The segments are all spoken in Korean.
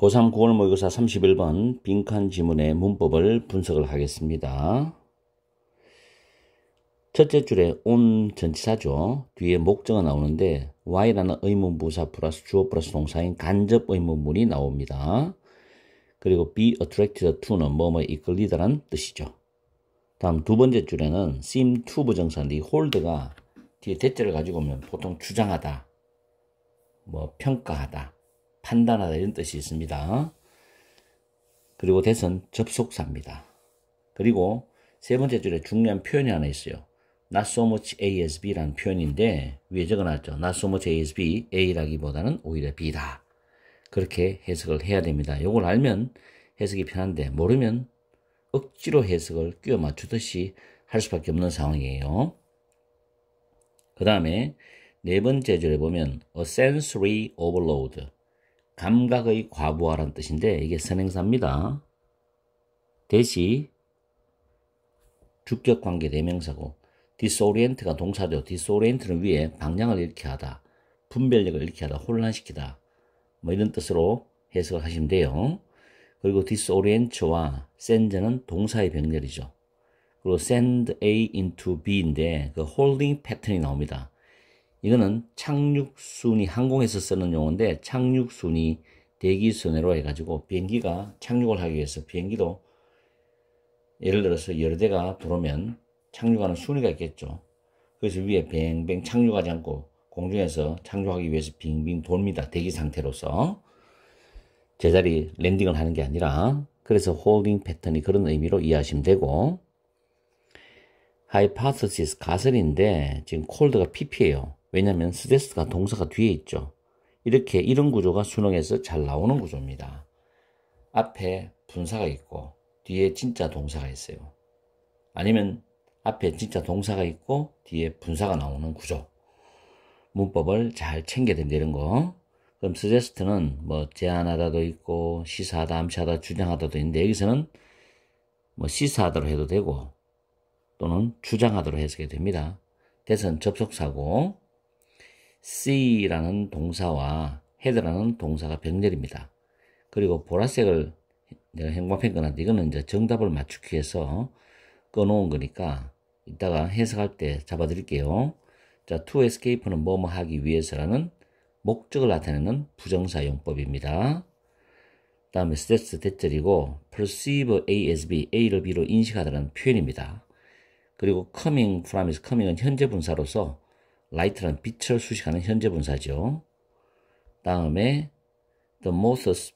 고3 9월 모의고사 31번 빈칸 지문의 문법을 분석을 하겠습니다. 첫째 줄에 온 전치사죠. 뒤에 목적어 나오는데 Y라는 의문부사 플러스 주어 플러스 동사인 간접 의문문이 나옵니다. 그리고 be attracted to는 뭐뭐에 이끌리다라는 뜻이죠. 다음 두 번째 줄에는 seem to 부정사인데 이 hold가 뒤에 대자를 가지고 오면 보통 주장하다, 평가하다, 판단하다 이런 뜻이 있습니다. 그리고 that은 접속사입니다. 그리고 세 번째 줄에 중요한 표현이 하나 있어요. Not so much A as B라는 표현인데 위에 적어놨죠. Not so much A as B, A라기보다는 오히려 B다. 그렇게 해석을 해야 됩니다. 이걸 알면 해석이 편한데 모르면 억지로 해석을 끼워 맞추듯이 할 수밖에 없는 상황이에요. 그 다음에 네 번째 줄에 보면 a sensory overload, 감각의 과부하라는 뜻인데 이게 선행사입니다. 대시 주격관계 대명사고 disorient가 동사죠. disorient는 위에 방향을 잃게 하다, 분별력을 잃게 하다, 혼란시키다 이런 뜻으로 해석을 하시면 돼요. 그리고 disorient와 send는 동사의 병렬이죠. 그리고 send A into B인데 그 holding 패턴이 나옵니다. 이거는 착륙순위, 항공에서 쓰는 용어인데 착륙순위 대기순회로 해가지고 비행기가 착륙을 하기 위해서 비행기도 예를 들어서 여러 대가 들어오면 착륙하는 순위가 있겠죠. 그래서 위에 뱅뱅 착륙하지 않고 공중에서 착륙하기 위해서 빙빙 돕니다. 대기 상태로서 제자리 랜딩을 하는 게 아니라. 그래서 홀딩 패턴이 그런 의미로 이해하시면 되고, hypothesis 가설인데 지금 cold가 pp예요. 왜냐하면 stress가 동사가 뒤에 있죠. 이런 구조가 수능에서 잘 나오는 구조입니다. 앞에 분사가 있고 뒤에 진짜 동사가 있어요. 아니면 앞에 진짜 동사가 있고 뒤에 분사가 나오는 구조. 문법을 잘 챙겨야 된다 이런 거. 그럼 suggest는 제안하다도 있고 시사하다, 암시하다, 주장하다도 있는데 여기서는 시사하다로 해도 되고 또는 주장하다로 해석이 됩니다. that은 접속사고 see라는 동사와 head라는 동사가 병렬입니다. 그리고 보라색을 내가 행방펜 꺼놨는데 이거는 이제 정답을 맞추기 위해서 꺼놓은 거니까 이따가 해석할 때 잡아드릴게요. 자, to escape는 뭐뭐 하기 위해서라는 목적을 나타내는 부정사 용법입니다. 그 다음에 stress 대절이고 perceive A as B, A를 B로 인식하다는 표현입니다. 그리고 coming from에서 coming은 현재 분사로서 light라는 빛을 수식하는 현재 분사죠. 다음에 the most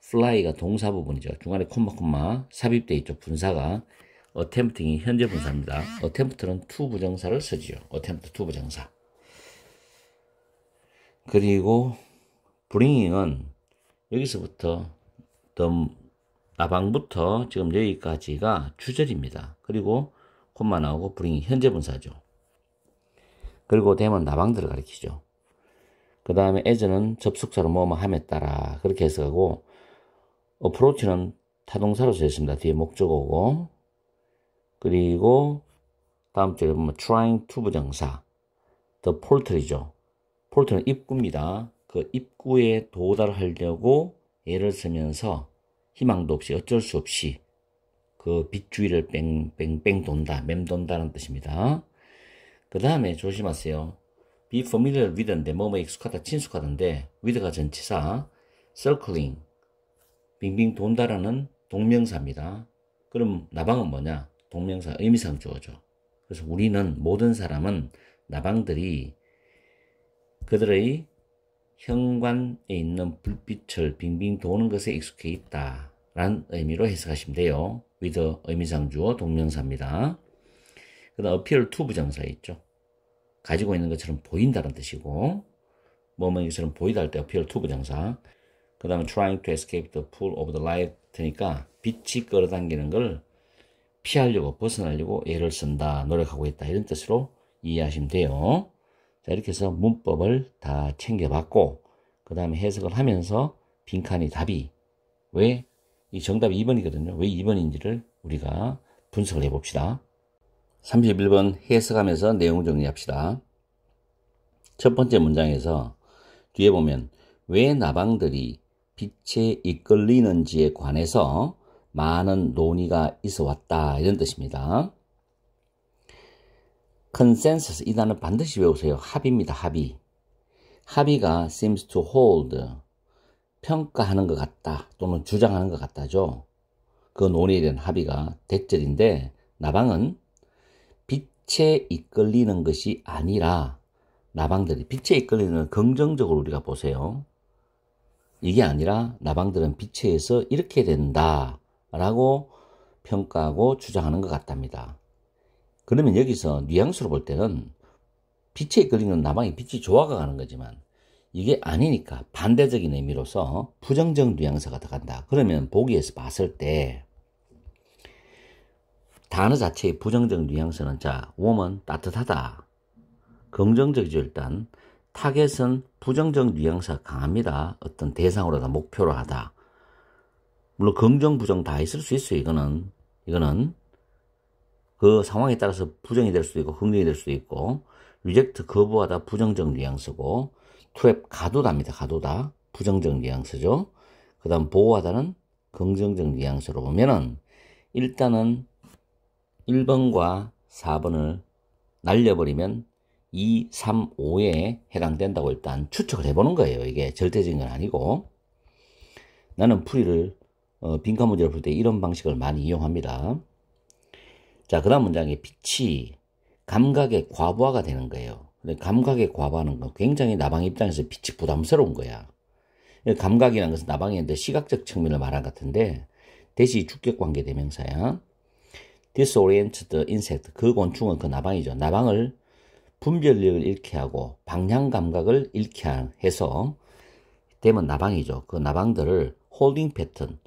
fly가 동사 부분이죠. 중간에 콤마 삽입되어 있죠. 분사가 attempting이 현재 분사입니다. attempt는 to 부정사를 쓰지요. attempt to 부정사. 그리고 bringing은 여기서부터 나방부터 지금 여기까지가 주절입니다. 그리고 콤마 나오고 bringing 현재 분사죠. 그리고 되면 나방들을 가리키죠. 그 다음에 as는 접속사로 뭐뭐 함에 따라 그렇게 해석하고 approach는 타동사로 쓰였습니다. 뒤에 목적어고. 그리고 다음 줄에 보면 trying to 부정사 the portal이죠. portal은 입구입니다. 그 입구에 도달하려고 애를 쓰면서 희망도 없이 어쩔 수 없이 그 빛 주위를 뺑뺑뺑 돈다, 맴돈다는 뜻입니다. 그 다음에 조심하세요. be familiar with인데 뭐뭐 익숙하다, 친숙하던데 with가 전치사, circling 빙빙 돈다라는 동명사입니다. 그럼 나방은 뭐냐? 동명사 의미상 주어죠. 그래서 우리는 모든 사람은 나방들이 그들의 현관에 있는 불빛을 빙빙 도는 것에 익숙해 있다 라는 의미로 해석하시면 돼요. with 의미상 주어 동명사입니다. 그 다음 appear to 부정사 있죠. 가지고 있는 것처럼 보인다는 뜻이고 뭐뭐처럼 보이다 할 때 appear to 부정사. 그 다음에 trying to escape the pull of the light니까 빛이 끌어당기는 걸 피하려고 벗어나려고 애를 쓴다, 노력하고 있다 이런 뜻으로 이해하시면 돼요. 자, 이렇게 해서 문법을 다 챙겨봤고 그 다음에 해석을 하면서 빈칸이 답이 왜 이 정답이 2번이거든요. 왜 2번인지를 우리가 분석을 해봅시다. 31번 해석하면서 내용 정리합시다. 첫 번째 문장에서 뒤에 보면 왜 나방들이 빛에 이끌리는지에 관해서 많은 논의가 있어 왔다, 이런 뜻입니다. consensus, 이 단어 반드시 외우세요. 합의입니다. 합의. 합의가 seems to hold, 평가하는 것 같다 또는 주장하는 것 같다죠. 그 논의에 대한 합의가 대절인데, 나방은 빛에 이끌리는 것이 아니라, 나방들이 빛에 이끌리는 긍정적으로 우리가 보세요. 이게 아니라 나방들은 빛에 의해서 이렇게 된다 라고 평가하고 주장하는 것 같답니다. 그러면 여기서 뉘앙스로 볼 때는 빛에 이끌리는 나방이 빛이 좋아가는 거지만 이게 아니니까 반대적인 의미로서 부정적 뉘앙스가 들어간다. 그러면 보기에서 봤을 때 단어 자체의 부정적 뉘앙스는, 자, 웜은 따뜻하다. 긍정적이죠. 일단 타겟은 부정적 뉘앙스가 강합니다. 어떤 대상으로다, 목표로 하다. 물론 긍정 부정 다 있을 수 있어요. 이거는 그 상황에 따라서 부정이 될 수도 있고 긍정이 될 수도 있고, 리젝트 거부하다 부정적 뉘앙스고, 트랩 가도다입니다. 가도다 부정적 뉘앙스죠. 그 다음 보호하다는 긍정적 뉘앙스로 보면은 일단은 1번과 4번을 날려버리면 2, 3, 5에 해당된다고 일단 추측을 해보는 거예요. 이게 절대적인 건 아니고. 나는 풀이를 빈칸 문제를 풀 때 이런 방식을 많이 이용합니다. 자, 그 다음 문장에 빛이 감각의 과부하가 되는 거예요. 근데 감각의 과부하는 건 굉장히 나방 입장에서 빛이 부담스러운 거야. 감각이라는 것은 나방의 시각적 측면을 말한 것 같은데, 대시 주격관계 대명사야. disoriented insect, 그 곤충은 그 나방이죠. 나방을 분별력을 잃게 하고 방향 감각을 잃게 해서 되면 나방이죠. 그 나방들을 홀딩 패턴,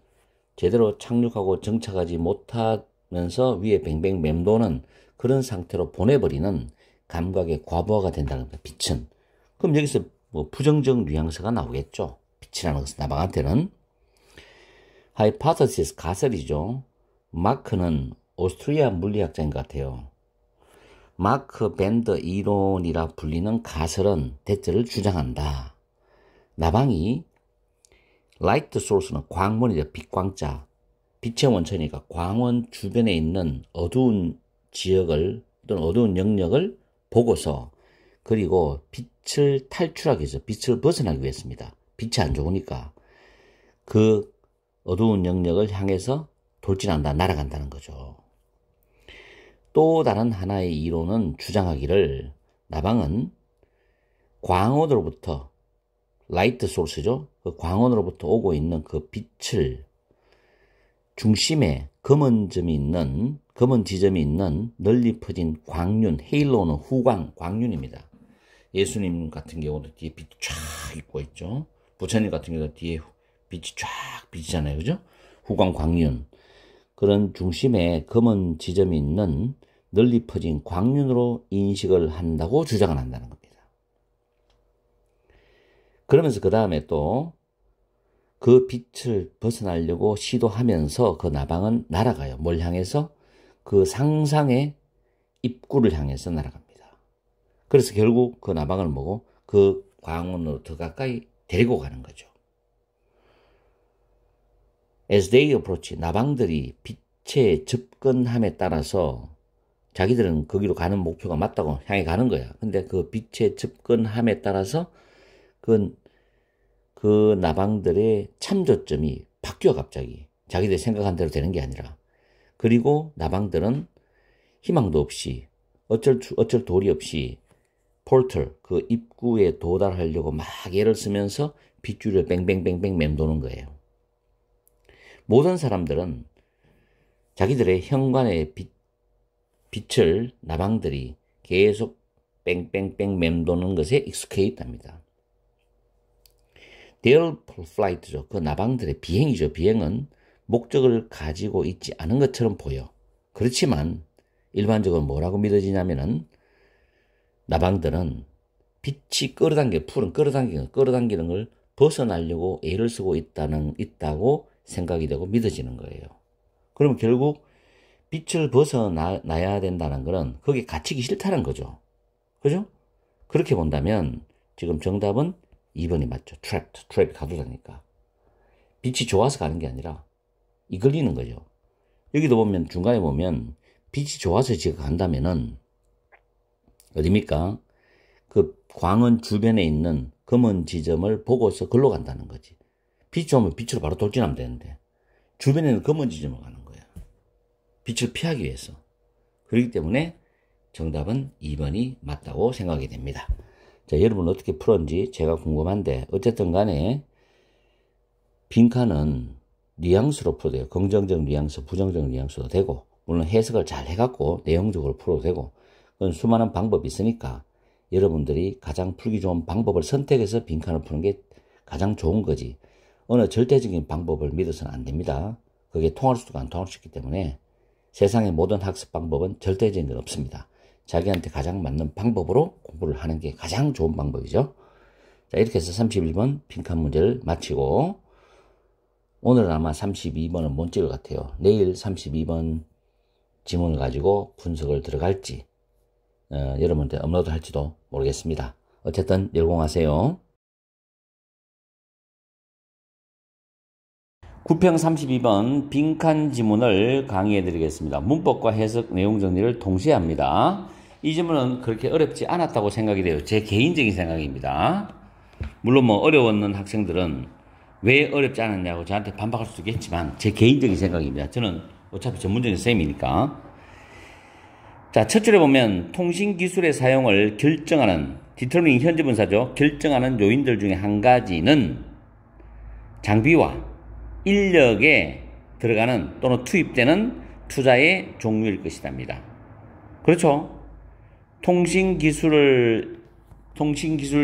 제대로 착륙하고 정착하지 못하면서 위에 뱅뱅 맴도는 그런 상태로 보내버리는 감각의 과부하가 된다는 거예요. 빛은. 그럼 여기서 뭐 부정적 뉘앙스가 나오겠죠. 빛이라는 것은 나방한테는. hypothesis, 가설이죠. 마크는 오스트리아 물리학자인 것 같아요. 마크 밴더 이론이라 불리는 가설은 대체를 주장한다. 나방이 라이트 소스는 광원이죠. 빛광자. 빛의 원천이니까 광원 주변에 있는 어두운 지역을 또는 어두운 영역을 보고서, 그리고 빛을 탈출하기 위해서, 빛을 벗어나기 위해서입니다. 빛이 안 좋으니까 그 어두운 영역을 향해서 돌진한다, 날아간다는 거죠. 또 다른 하나의 이론은 주장하기를 나방은 광원으로부터, 라이트 소스죠. 그 광원으로부터 오고 있는 그 빛을 중심에 검은 지점이 있는 널리 퍼진 광륜, 헤일로는 후광, 광륜입니다. 예수님 같은 경우도 뒤에 빛이 쫙 있고 있죠. 부처님 같은 경우도 뒤에 빛이 쫙 비치잖아요. 그죠? 후광, 광륜. 그런 중심에 검은 지점이 있는 널리 퍼진 광륜으로 인식을 한다고 주장을 한다는 겁니다. 그러면서 그 다음에 또 그 빛을 벗어나려고 시도하면서 그 나방은 날아가요. 뭘 향해서? 그 상상의 입구를 향해서 날아갑니다. 그래서 결국 그 나방을 보고 그 광원으로 더 가까이 데리고 가는 거죠. As they approach, 나방들이 빛에 접근함에 따라서 자기들은 거기로 가는 목표가 맞다고 향해 가는 거야. 근데 그 빛에 접근함에 따라서 그 나방들의 참조점이 바뀌어 갑자기. 자기들이 생각한 대로 되는 게 아니라. 그리고 나방들은 희망도 없이 어쩔 도리 없이 폴터, 그 입구에 도달하려고 막 애를 쓰면서 빗줄을 뱅뱅뱅뱅 맴도는 거예요. 모든 사람들은 자기들의 현관의 빛을 나방들이 계속 뺑뺑뺑 맴도는 것에 익숙해 있답니다. Their flight죠. 그 나방들의 비행이죠. 비행은 목적을 가지고 있지 않은 것처럼 보여. 그렇지만 일반적으로 뭐라고 믿어지냐면은 나방들은 빛이 풀은 끌어당기는 걸 벗어나려고 애를 쓰고 있다고 생각이 되고 믿어지는 거예요. 그러면 결국 빛을 벗어나야 된다는 것은 거기에 갇히기 싫다는 거죠. 그죠? 그렇게 본다면 지금 정답은 2번이 맞죠. 트랩이 가두다니까. 빛이 좋아서 가는 게 아니라 이끌리는 거죠. 여기도 보면 중간에 보면 빛이 좋아서 지가 간다면은 어디입니까? 그 광원 주변에 있는 검은 지점을 보고서 글로 간다는 거지. 빛이 오면 빛으로 바로 돌진하면 되는데 주변에는 검은 지점을 가는 거야. 빛을 피하기 위해서. 그렇기 때문에 정답은 2번이 맞다고 생각이 됩니다. 자, 여러분 어떻게 풀었는지 제가 궁금한데 어쨌든 간에 빈칸은 뉘앙스로 풀어도 돼요. 긍정적 뉘앙스, 부정적 뉘앙스도 되고 물론 해석을 잘 해갖고 내용적으로 풀어도 되고 그건 수많은 방법이 있으니까 여러분들이 가장 풀기 좋은 방법을 선택해서 빈칸을 푸는 게 가장 좋은 거지. 어느 절대적인 방법을 믿어서는 안 됩니다. 그게 통할 수도 안 통할 수 있기 때문에 세상의 모든 학습 방법은 절대적인 건 없습니다. 자기한테 가장 맞는 방법으로 공부를 하는 게 가장 좋은 방법이죠. 자, 이렇게 해서 31번 빈칸 문제를 마치고 오늘은 아마 32번은 못 찍을 것 같아요. 내일 32번 지문을 가지고 분석을 들어갈지 여러분한테 업로드 할지도 모르겠습니다. 어쨌든 열공하세요. 9평 32번 빈칸 지문을 강의해 드리겠습니다. 문법과 해석 내용 정리를 동시에 합니다. 이 지문은 그렇게 어렵지 않았다고 생각이 돼요. 제 개인적인 생각입니다. 물론 뭐 어려웠는 학생들은 왜 어렵지 않았냐고 저한테 반박할 수도 있겠지만 제 개인적인 생각입니다. 저는 어차피 전문적인 쌤이니까. 자, 첫 줄에 보면 통신기술의 사용을 결정하는 디터미닝 현재분사죠. 결정하는 요인들 중에 한 가지는 장비와 인력에 들어가는 또는 투입되는 투자의 종류일 것이답니다. 그렇죠? 통신기술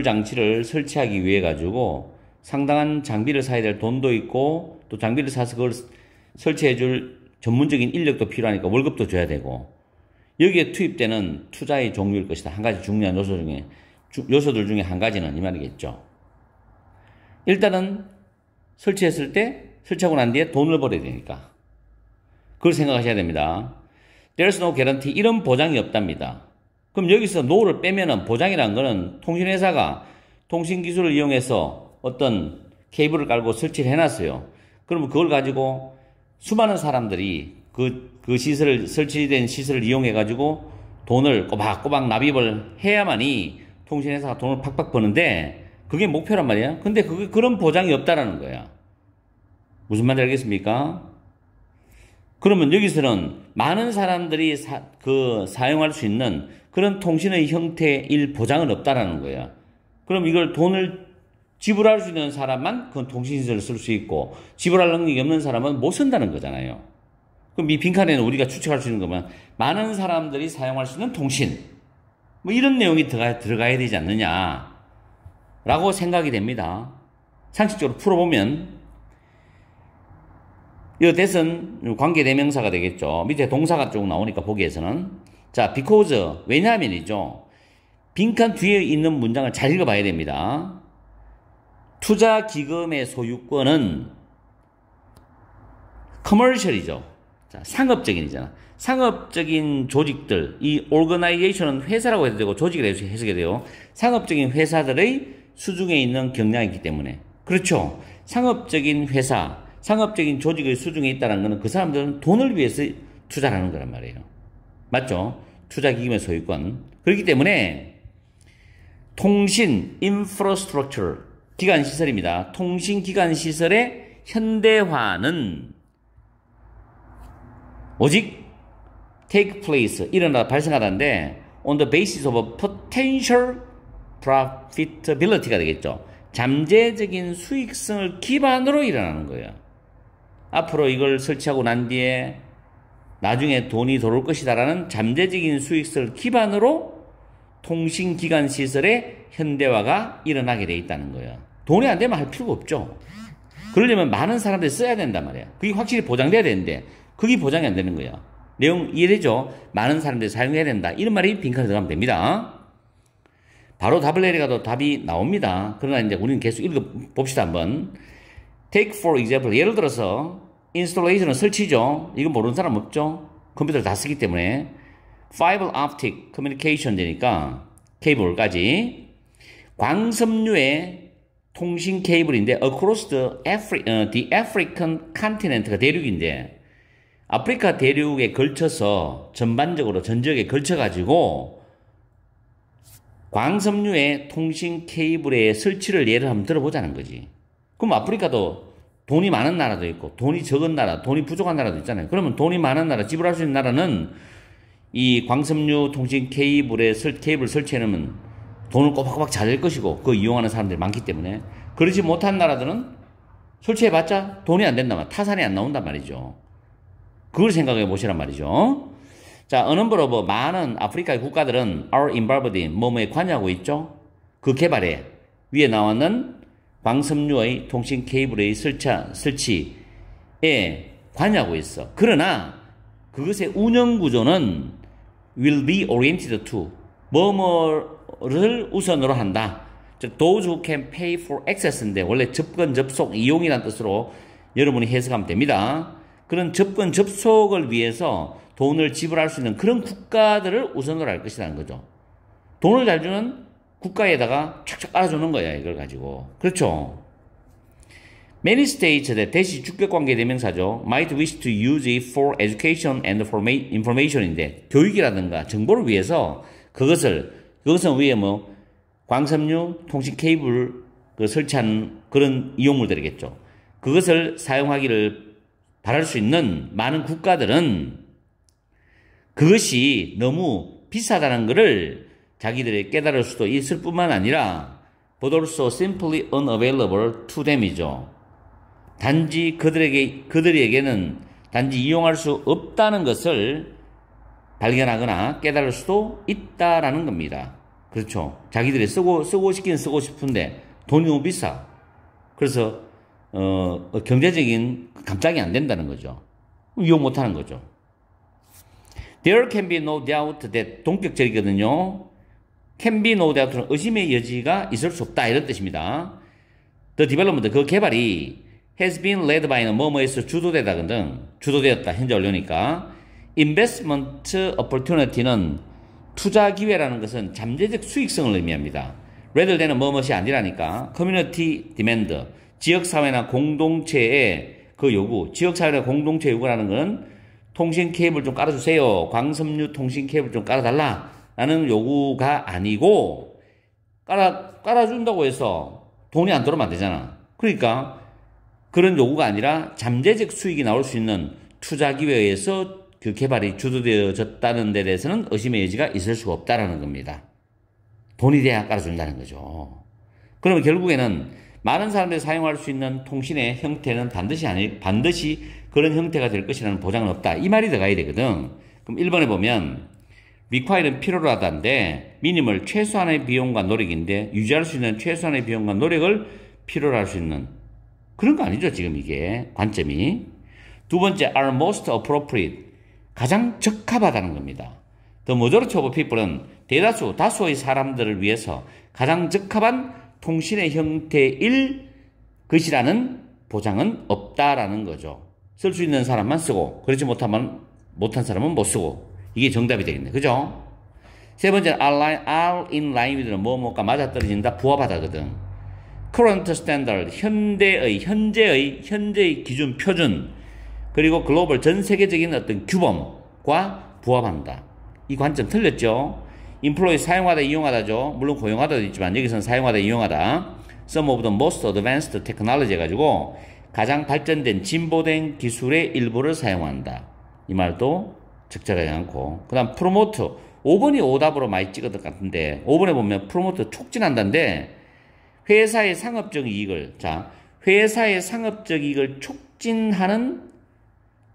장치를 설치하기 위해 가지고 상당한 장비를 사야 될 돈도 있고 또 장비를 사서 그걸 설치해 줄 전문적인 인력도 필요하니까 월급도 줘야 되고 여기에 투입되는 투자의 종류일 것이다. 한 가지 중요한 요소들 중에 한 가지는 이 말이겠죠. 일단은 설치하고 난 뒤에 돈을 벌어야 되니까. 그걸 생각하셔야 됩니다. There's no guarantee. 이런 보장이 없답니다. 그럼 여기서 no를 빼면은 보장이라는 거는 통신회사가 통신기술을 이용해서 어떤 케이블을 깔고 설치를 해놨어요. 그러면 그걸 가지고 수많은 사람들이 설치된 시설을 이용해가지고 돈을 꼬박꼬박 납입을 해야만이 통신회사가 돈을 팍팍 버는데 그게 목표란 말이야. 근데 그런 보장이 없다라는 거야. 무슨 말인지 알겠습니까? 그러면 여기서는 많은 사람들이 사용할 수 있는 그런 통신의 형태일 보장은 없다라는 거야. 그럼 이걸 돈을 지불할 수 있는 사람만 그건 통신시설을 쓸 수 있고 지불할 능력이 없는 사람은 못 쓴다는 거잖아요. 그럼 이 빈칸에는 우리가 추측할 수 있는 거면 많은 사람들이 사용할 수 있는 통신 뭐 이런 내용이 들어가야 되지 않느냐 라고 생각이 됩니다. 상식적으로 풀어보면 이 that은 관계대명사가 되겠죠. 밑에 동사가 쭉 나오니까 보기에서는 자, because 왜냐하면이죠. 빈칸 뒤에 있는 문장을 잘 읽어봐야 됩니다. 투자기금의 소유권은 커머셜이죠. 자, 상업적인이잖아. 상업적인 조직들, 이 organization은 회사라고 해도 되고 조직이라 해석이 돼요. 상업적인 회사들의 수중에 있는 경량이 있기 때문에. 그렇죠. 상업적인 회사, 상업적인 조직의 수중에 있다는 것은 그 사람들은 돈을 위해서 투자를 하는 거란 말이에요. 맞죠? 투자기금의 소유권. 그렇기 때문에 통신, infrastructure, 기관시설입니다. 통신기관시설의 현대화는 오직 take place, 발생하다인데 on the basis of potential profitability가 되겠죠. 잠재적인 수익성을 기반으로 일어나는 거예요. 앞으로 이걸 설치하고 난 뒤에 나중에 돈이 들어올 것이다라는 잠재적인 수익성을 기반으로 통신기관 시설의 현대화가 일어나게 돼 있다는 거예요. 돈이 안 되면 할 필요가 없죠. 그러려면 많은 사람들이 써야 된단 말이야. 그게 확실히 보장돼야 되는데 그게 보장이 안 되는 거야. 내용 이해되죠? 많은 사람들이 사용해야 된다. 이런 말이 빈칸에 들어가면 됩니다. 바로 답을 내려가도 답이 나옵니다. 그러나 이제 우리는 계속 읽어봅시다 한번. Take for example. 예를 들어서 installation은 설치죠. 이거 모르는 사람 없죠? 컴퓨터를 다 쓰기 때문에 fiber optic communication 되니까 케이블까지 광섬유의 통신 케이블인데 across the African continent가 대륙인데 아프리카 대륙에 걸쳐서 전반적으로 전 지역에 걸쳐가지고 광섬유의 통신 케이블의 설치를 예를 한번 들어보자는 거지. 그럼 아프리카도 돈이 많은 나라도 있고 돈이 적은 나라, 돈이 부족한 나라도 있잖아요. 그러면 돈이 많은 나라, 지불할 수 있는 나라는 이 광섬유 통신 케이블 설치해놓으면 돈을 꼬박꼬박 잘 낼 것이고 그거 이용하는 사람들이 많기 때문에 그러지 못한 나라들은 설치해봤자 돈이 안 된단 말이야. 타산이 안 나온단 말이죠. 그걸 생각해 보시란 말이죠. 자, a number of 많은 아프리카의 국가들은 are involved in 뭐뭐에 관여하고 있죠. 그 개발에 위에 나왔는 광섬유의 통신 케이블의 설치에 관여하고 있어. 그러나 그것의 운영 구조는 will be oriented to 뭐뭐를 우선으로 한다. 즉 those who can pay for access인데 원래 접근, 접속, 이용이라는 뜻으로 여러분이 해석하면 됩니다. 그런 접근, 접속을 위해서 돈을 지불할 수 있는 그런 국가들을 우선으로 할 것이라는 거죠. 돈을 잘 주는 국가에다가 촥촥 깔아주는 거야, 이걸 가지고. 그렇죠. Many states, 대시 주격관계 대명사죠. might wish to use it for education and information인데, 교육이라든가 정보를 위해서 그것은 위에 뭐, 광섬유 통신 케이블 설치하는 그런 이용물들이겠죠. 그것을 사용하기를 바랄 수 있는 많은 국가들은 그것이 너무 비싸다는 것을 자기들이 깨달을 수도 있을 뿐만 아니라 but also simply unavailable to them이죠. 단지 그들에게는 단지 이용할 수 없다는 것을 발견하거나 깨달을 수도 있다라는 겁니다. 그렇죠. 자기들이 쓰고 싶긴 쓰고 싶은데 돈이 너무 비싸. 그래서 경제적인 감당이 안 된다는 거죠. 이용 못 하는 거죠. There can be no doubt that 동격절이거든요. can be no doubt는 의심의 여지가 있을 수 없다 이런 뜻입니다. The development, 그 개발이 has been led by는 뭐뭐에서 주도되었다 현재 언론이니까. investment opportunity는 투자 기회라는 것은 잠재적 수익성을 의미합니다. rather than은 뭐뭐이 아니라니까. community demand, 지역사회나 공동체의 그 요구, 지역사회나 공동체 요구라는 건 통신 케이블 좀 깔아주세요. 광섬유 통신 케이블 좀 깔아달라. 라는 요구가 아니고, 깔아준다고 해서 돈이 안 들어오면 안 되잖아. 그러니까 그런 요구가 아니라 잠재적 수익이 나올 수 있는 투자 기회에서 그 개발이 주도되어졌다는 데 대해서는 의심의 여지가 있을 수가 없다라는 겁니다. 돈이 돼야 깔아준다는 거죠. 그러면 결국에는 많은 사람들이 사용할 수 있는 통신의 형태는 반드시 그런 형태가 될 것이라는 보장은 없다. 이 말이 들어가야 되거든. 그럼 1번에 보면 require는 필요로 하다인데 minimal 최소한의 비용과 노력인데 유지할 수 있는 최소한의 비용과 노력을 필요로 할 수 있는 그런 거 아니죠. 지금 이게 관점이. 두 번째 are most appropriate 가장 적합하다는 겁니다. The majority of people은 다수의 사람들을 위해서 가장 적합한 통신의 형태일 것이라는 보장은 없다라는 거죠. 쓸 수 있는 사람만 쓰고 그렇지 못한 사람은 못 쓰고 이게 정답이 되겠네. 그죠? 세 번째는 are in line with는 뭐뭐가 맞아떨어진다, 부합하다거든. current standard, 현재의 기준, 표준, 그리고 글로벌, 전 세계적인 어떤 규범과 부합한다. 이 관점 틀렸죠? employ, 사용하다, 이용하다죠. 물론 고용하다도 있지만 여기서는 사용하다, 이용하다. some of the most advanced technology 해가지고 가장 발전된, 진보된 기술의 일부를 사용한다. 이 말도 적절하지 않고. 그 다음 promote, 5번이 오답으로 많이 찍은 것 같은데 5번에 보면 promote 촉진한다인데 회사의 상업적 이익을 촉진하는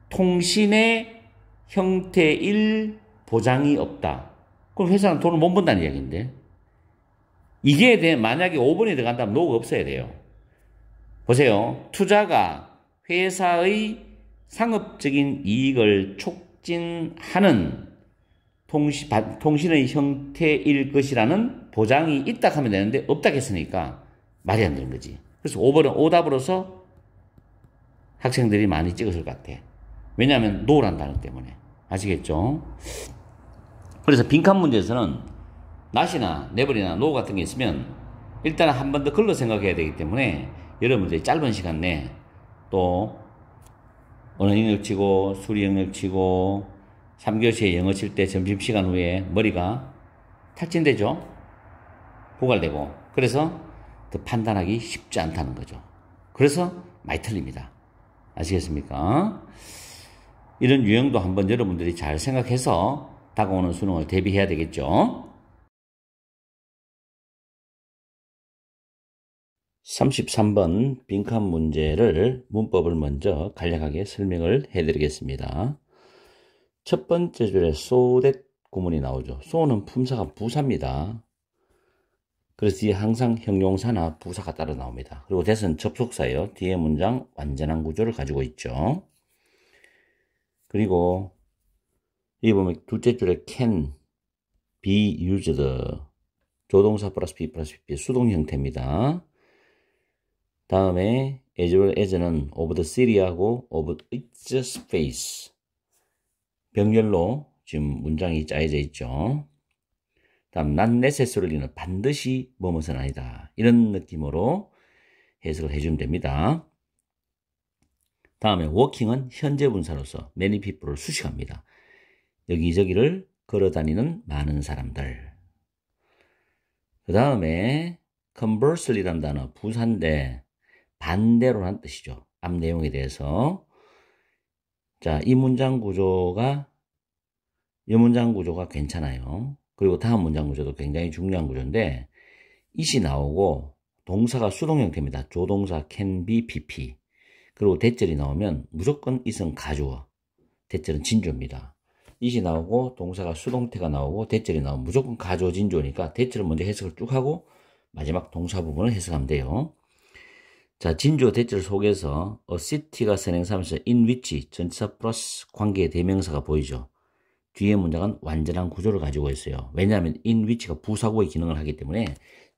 통신의 형태일 보장이 없다. 그럼 회사는 돈을 못 번다는 이야기인데 이게 만약에 5번이 들어간다면 노가 없어야 돼요. 보세요. 투자가 회사의 상업적인 이익을 촉진하는 통신의 형태일 것이라는 보장이 있다 하면 되는데 없다 했으니까 말이 안 되는 거지. 그래서 5번은 오답으로서 학생들이 많이 찍었을 것 같아. 왜냐하면 노란 단어 때문에. 아시겠죠? 그래서 빈칸 문제에서는 not이나 never이나 no 같은 게 있으면 일단 한 번 더 글로 생각해야 되기 때문에 여러분들이 짧은 시간 내에 또 언어 영역 치고 수리 영역 치고 3교시에 영어 칠 때 점심시간 후에 머리가 탈진되죠. 고갈되고. 그래서 더 판단하기 쉽지 않다는 거죠. 그래서 많이 틀립니다. 아시겠습니까? 이런 유형도 한번 여러분들이 잘 생각해서 다가오는 수능을 대비해야 되겠죠. 33번 빈칸 문제를 문법을 먼저 간략하게 설명을 해드리겠습니다. 첫 번째 줄에 so that 구문이 나오죠. so는 품사가 부사입니다. 그래서 뒤에 항상 형용사나 부사가 따라 나옵니다. 그리고 that은 접속사예요. 뒤에 문장 완전한 구조를 가지고 있죠. 그리고 여기 보면 둘째 줄에 can be used 조동사 플러스 be 플러스 be 수동 형태입니다. 다음에 as well as는 of the city하고 of its space 병렬로 지금 문장이 짜여져 있죠. 다음 not necessarly는 반드시 뭐뭐는 아니다. 이런 느낌으로 해석을 해주면 됩니다. 다음에 walking은 현재 분사로서 many people을 수식합니다. 여기저기를 걸어다니는 많은 사람들. 그 다음에 conversely라는 단어 부사인데 반대로라는 뜻이죠. 앞 내용에 대해서. 자, 이 문장 구조가 괜찮아요. 그리고 다음 문장 구조도 굉장히 중요한 구조인데 it이 나오고 동사가 수동 형태입니다. 조동사 can be pp. 그리고 대절이 나오면 무조건 it은 가주어, 대절은 진주입니다. it이 나오고 동사가 수동태가 나오고 대절이 나오면 무조건 가주어 진주어니까 대절을 먼저 해석을 쭉 하고 마지막 동사 부분을 해석하면 돼요. 자, 진주어 대절 속에서 a city가 선행사면서 in which 전치사 플러스 관계의 대명사가 보이죠. 뒤에 문장은 완전한 구조를 가지고 있어요. 왜냐하면 in which가 부사구의 기능을 하기 때문에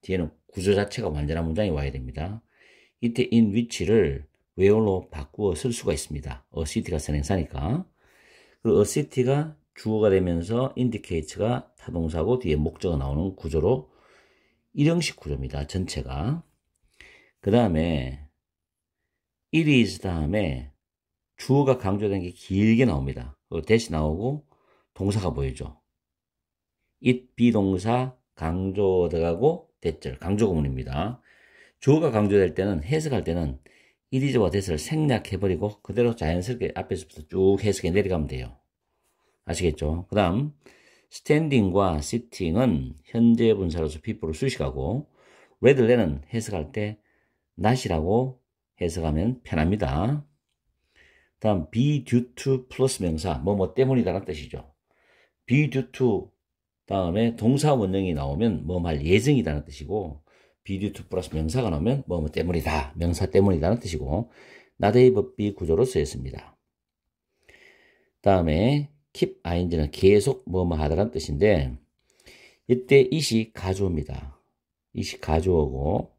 뒤에는 구조 자체가 완전한 문장이 와야 됩니다. 이때 in which를 where로 바꾸어 쓸 수가 있습니다. a city가 선행사니까. 그리고 a city가 주어가 되면서 indicates가 타동사고 뒤에 목적어 나오는 구조로 일형식 구조입니다. 전체가. 그 다음에 it is 다음에 주어가 강조된 게 길게 나옵니다. 대시 나오고 동사가 보이죠. it 비동사 강조 들어가고 대절 강조 구문입니다. 주어가 강조될 때는 해석할 때는 it is와 that을 생략해버리고 그대로 자연스럽게 앞에서부터 쭉 해석해 내려가면 돼요. 아시겠죠? 그 다음 standing과 sitting은 현재 분사로서 people을 수식하고 readly는 해석할 때 not이라고 해석하면 편합니다. 다음 be due to 플러스 명사 뭐뭐 때문이다라는 뜻이죠. be due to 다음에 동사 원형이 나오면 뭐뭐 할 예정이라는 뜻이고 be due to 플러스 명사가 나오면 뭐뭐 때문이다. 명사 때문이다라는 뜻이고 not A but B 구조로 쓰였습니다. 다음에 keep ing는 계속 뭐뭐 하다라는 뜻인데 이때 it이 가주어입니다. it이 가주어고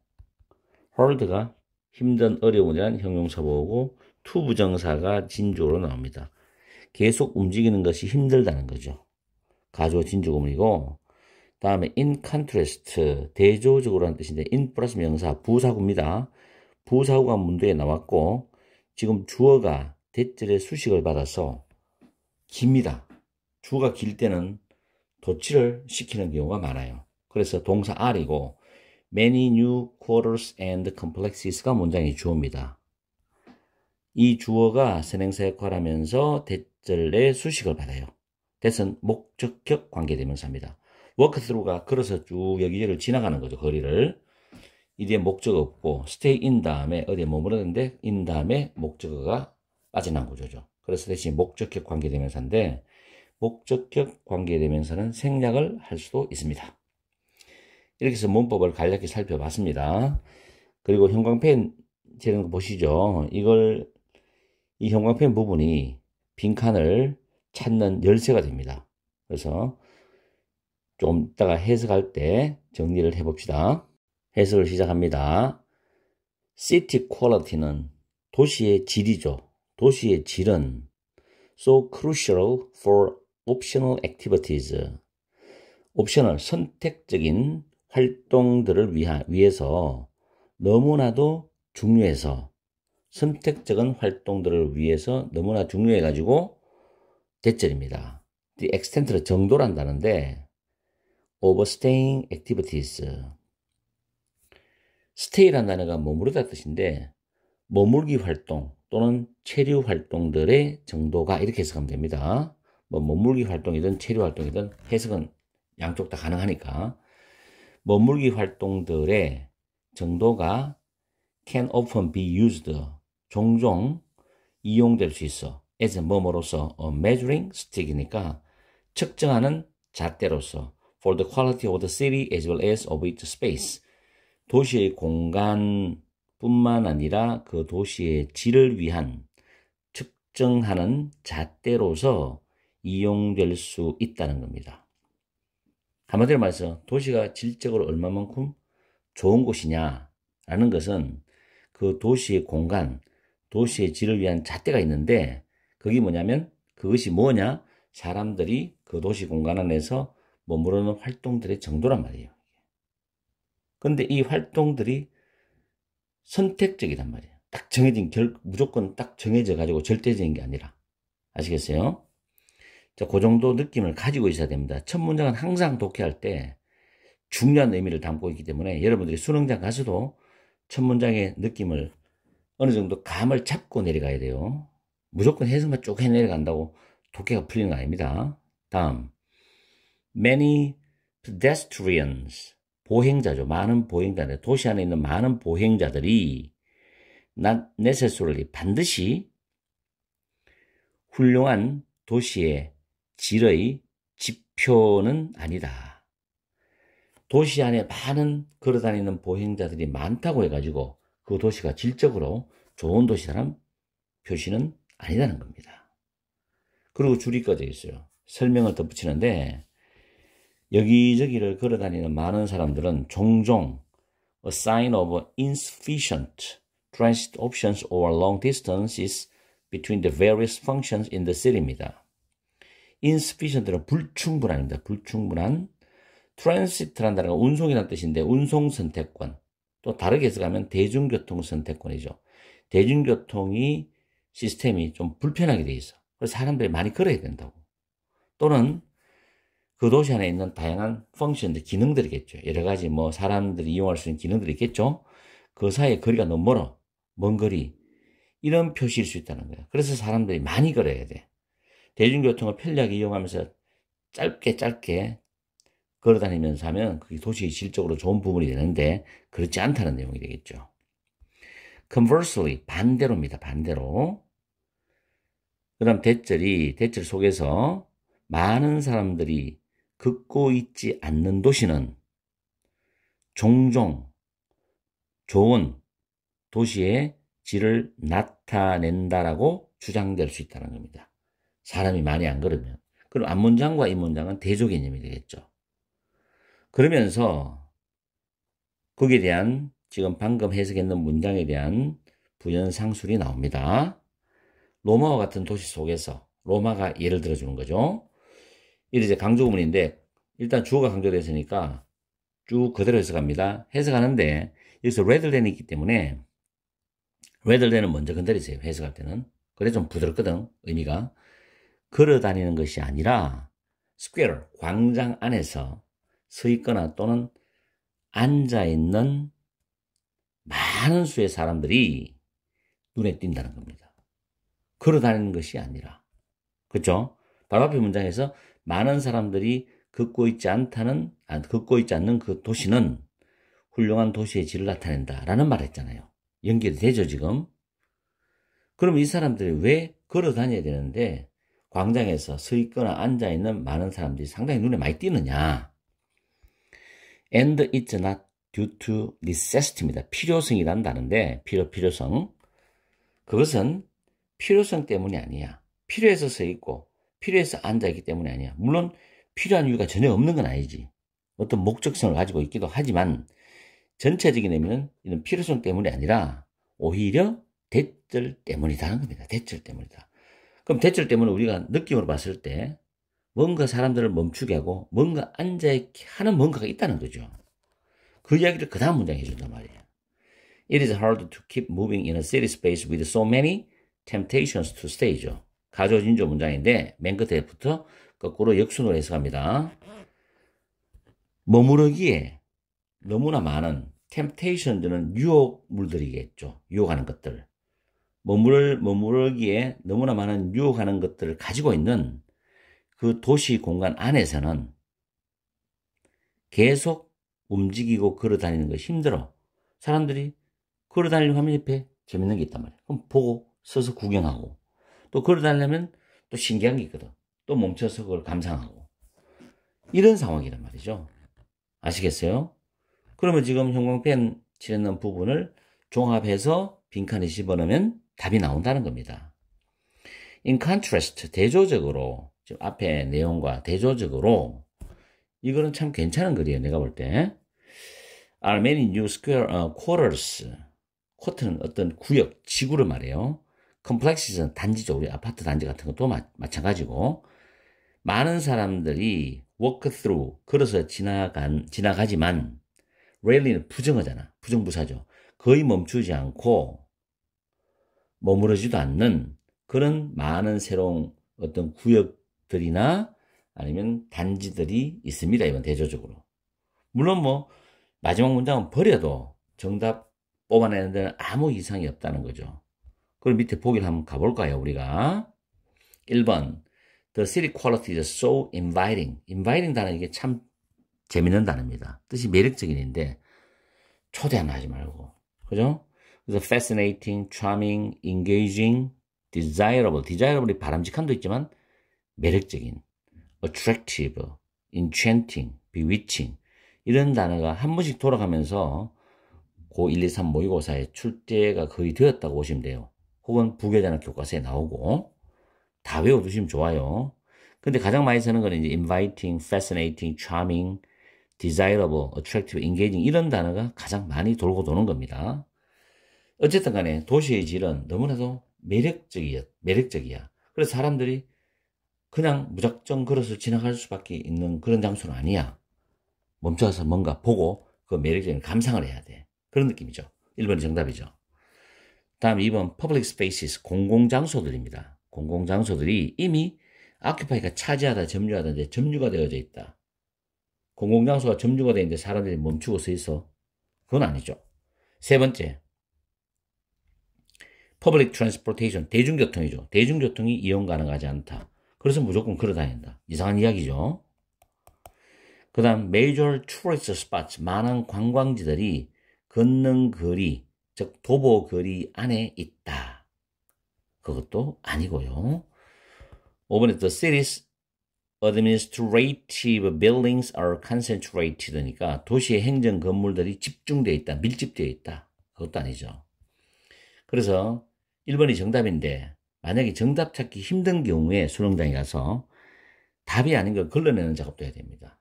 hard가 힘든 어려운이라는 형용사 보고 to 부정사가 진주어로 나옵니다. 계속 움직이는 것이 힘들다는 거죠. 가주어 진주 구문이고 다음에 in contrast 대조적으로 하는 뜻인데 in 플러스 명사 부사구입니다. 부사구가 문제에 나왔고 지금 주어가 대절의 수식을 받아서 깁니다. 주어가 길 때는 도치를 시키는 경우가 많아요. 그래서 동사 are이고 many new quarters and complexes가 문장의 주어입니다. 이 주어가 선행사 역할을 하면서 대절의 수식을 받아요. that은 목적격 관계대명사입니다. walk through가 걸어서 쭉 여기저기를 지나가는 거죠. 거리를. 이 뒤에 목적어 없고 stay in 다음에 어디에 머무르는데 in 다음에 목적어가 빠져난 구조죠. 그래서 대신 목적격 관계대명사인데 목적격 관계대명사는 생략을 할 수도 있습니다. 이렇게 해서 문법을 간략히 살펴봤습니다. 그리고 형광펜 재는 거 보시죠. 이 형광펜 부분이 빈칸을 찾는 열쇠가 됩니다. 그래서 좀 이따가 해석할 때 정리를 해봅시다. 해석을 시작합니다. City quality는 도시의 질이죠. 도시의 질은 so crucial for optional activities. 옵셔널 선택적인 활동들을 위해서 너무나도 중요해서 선택적인 활동들을 위해서 너무나 중요해가지고 대절입니다. The extent 정도란다는데 overstaying activities. stay란 단어가 머무르다 뜻인데 머물기 활동 또는 체류 활동들의 정도가 이렇게 해석하면 됩니다. 뭐 머물기 활동이든 체류 활동이든 해석은 양쪽 다 가능하니까 머물기 활동들의 정도가 can often be used 종종 이용될 수 있어 as 뭐뭐로서 measuring stick이니까 측정하는 잣대로서 for the quality of the city as well as of its space 도시의 공간뿐만 아니라 그 도시의 질을 위한 측정하는 잣대로서 이용될 수 있다는 겁니다. 한마디로 말해서 도시가 질적으로 얼마만큼 좋은 곳이냐라는 것은 그 도시의 공간, 도시의 질을 위한 잣대가 있는데 그게 뭐냐면 그것이 뭐냐? 사람들이 그 도시 공간 안에서 머무르는 활동들의 정도란 말이에요. 근데 이 활동들이 선택적이란 말이에요. 딱 정해진 무조건 딱 정해져 가지고 절대적인 게 아니라. 아시겠어요? 자, 그 정도 느낌을 가지고 있어야 됩니다. 첫 문장은 항상 독해할 때 중요한 의미를 담고 있기 때문에 여러분들이 수능장 가서도 첫 문장의 느낌을 어느 정도 감을 잡고 내려가야 돼요. 무조건 해석만 쭉 해 내려간다고 독해가 풀리는 거 아닙니다. 다음, many pedestrians 보행자죠. 많은 보행자들, 도시 안에 있는 많은 보행자들이 not necessarily 반드시 훌륭한 도시의 질의 지표는 아니다. 도시 안에 많은 걸어다니는 보행자들이 많다고 해가지고 그 도시가 질적으로 좋은 도시라는 표시는 아니라는 겁니다. 그리고 줄이 꺼져 있어요. 설명을 덧붙이는데 여기저기를 걸어다니는 많은 사람들은 종종 a sign of insufficient transit options or long distances between the various functions in the city입니다. insufficient는 불충분합니다. 불충분한 transit라는 단어가 운송이라는 뜻인데 운송 선택권 또 다르게 해석하면 대중교통 선택권이죠. 대중교통이 시스템이 좀 불편하게 돼 있어. 그래서 사람들이 많이 걸어야 된다고. 또는 그 도시 안에 있는 다양한 펑션들, 기능들이겠죠. 여러 가지 뭐 사람들이 이용할 수 있는 기능들이 있겠죠. 그 사이에 거리가 너무 멀어. 먼 거리. 이런 표시일 수 있다는 거예요. 그래서 사람들이 많이 걸어야 돼. 대중교통을 편리하게 이용하면서 짧게 걸어다니면서 하면 그게 도시의 질적으로 좋은 부분이 되는데 그렇지 않다는 내용이 되겠죠. Conversely, 반대로입니다. 반대로. 그 다음 대절 속에서 많은 사람들이 걷고 있지 않는 도시는 종종 좋은 도시의 질을 나타낸다라고 주장될 수 있다는 겁니다. 사람이 많이 안 걸으면. 그럼 앞문장과 이 문장은 대조 개념이 되겠죠. 그러면서 거기에 대한 지금 방금 해석했는 문장에 대한 부연 상술이 나옵니다. 로마와 같은 도시 속에서 로마가 예를 들어주는 거죠. 이게 이제 강조구문인데 일단 주어가 강조됐으니까 쭉 그대로 해석합니다. 해석하는데 여기서 rather than이 있기 때문에 rather than은 먼저 건드리세요. 해석할 때는. 그래 좀 부드럽거든. 의미가. 걸어다니는 것이 아니라 square, 광장 안에서 서 있거나 또는 앉아있는 많은 수의 사람들이 눈에 띈다는 겁니다. 걸어다니는 것이 아니라. 그렇죠? 바로 앞에 문장에서 많은 사람들이 걷고 있지 않는 그 도시는 훌륭한 도시의 질을 나타낸다 라는 말을 했잖아요. 연결이 되죠 지금. 그럼 이 사람들이 왜 걸어 다녀야 되는데 광장에서 서 있거나 앉아 있는 많은 사람들이 상당히 눈에 많이 띄느냐. And it's not due to necessity입니다. 필요성이란 단어인데 필요성. 그것은 필요성 때문이 아니야. 필요해서 서 있고 필요해서 앉아있기 때문이 아니야. 물론 필요한 이유가 전혀 없는 건 아니지. 어떤 목적성을 가지고 있기도 하지만 전체적인 의미는 이런 필요성 때문이 아니라 오히려 대절 때문이다는 겁니다. 대절 때문이다. 그럼 대절 때문에 우리가 느낌으로 봤을 때 뭔가 사람들을 멈추게 하고 뭔가 앉아있게 하는 뭔가가 있다는 거죠. 그 이야기를 그 다음 문장에 해준단 말이에요. It is hard to keep moving in a city space with so many temptations to stay죠. 가조진조 문장인데 맨 끝에부터 거꾸로 역순으로 해석합니다. 머무르기에 너무나 많은 temptations는 유혹물들이겠죠. 유혹하는 것들. 머무르기에 너무나 많은 유혹하는 것들을 가지고 있는 그 도시 공간 안에서는 계속 움직이고 걸어다니는 것이 힘들어. 사람들이 걸어다니려고 하면 옆에 재밌는 게 있단 말이야. 그럼 보고 서서 구경하고 또 걸어다니려면 또 신기한 게 있거든. 또 멈춰서 그걸 감상하고 이런 상황이란 말이죠. 아시겠어요? 그러면 지금 형광펜 칠해놓은 부분을 종합해서 빈칸에 집어넣으면 답이 나온다는 겁니다. In contrast, 대조적으로 지금 앞에 내용과 대조적으로 이거는 참 괜찮은 글이에요. 내가 볼 때. Are many new square quarters. 쿼터는 어떤 구역, 지구를 말해요. complexes는 단지죠. 우리 아파트 단지 같은 것도 마찬가지고 많은 사람들이 walk through, 걸어서 지나가지만 rarely는 부정어잖아. 부정부사죠. 거의 멈추지 않고 머무르지도 않는 그런 많은 새로운 어떤 구역들이나 아니면 단지들이 있습니다. 이번 대조적으로. 물론 뭐 마지막 문장은 버려도 정답 뽑아내는 데는 아무 이상이 없다는 거죠. 그럼 밑에 보기를 한번 가볼까요? 우리가 1번 The city quality is so inviting. inviting 단어 이게 참 재밌는 단어입니다. 뜻이 매력적인인데 초대하면 하지 말고 그죠? 그래서 fascinating, charming, engaging, desirable. desirable이 바람직함도 있지만 매력적인, attractive, enchanting, bewitching 이런 단어가 한 번씩 돌아가면서 고 1, 2, 3 모의고사에 출제가 거의 되었다고 보시면 돼요. 혹은 부계자나 교과서에 나오고 다 외워두시면 좋아요. 근데 가장 많이 쓰는 거는 이제 inviting, fascinating, charming, desirable, attractive, engaging 이런 단어가 가장 많이 돌고 도는 겁니다. 어쨌든 간에 도시의 질은 너무나도 매력적이야. 그래서 사람들이 그냥 무작정 걸어서 지나갈 수밖에 있는 그런 장소는 아니야. 멈춰서 뭔가 보고 그 매력적인 감상을 해야 돼. 그런 느낌이죠. 1번이 정답이죠. 다음 2번 public spaces, 공공장소들입니다. 공공장소들이 이미 occupi가 차지하다, 점유하다, 이제 점유가 되어져 있다. 공공장소가 점유가 되어 있는데 사람들이 멈추고 서 있어. 그건 아니죠. 세 번째, public transportation, 대중교통이죠. 대중교통이 이용 가능하지 않다. 그래서 무조건 걸어 다닌다. 이상한 이야기죠. 그 다음 major tourist spots, 많은 관광지들이 걷는 거리, 즉 도보거리 안에 있다. 그것도 아니고요. 5번에 the city's administrative buildings are concentrated니까 도시의 행정 건물들이 집중되어 있다, 밀집되어 있다. 그것도 아니죠. 그래서 1번이 정답인데 만약에 정답 찾기 힘든 경우에 수능장에 가서 답이 아닌 걸 걸러내는 작업도 해야 됩니다.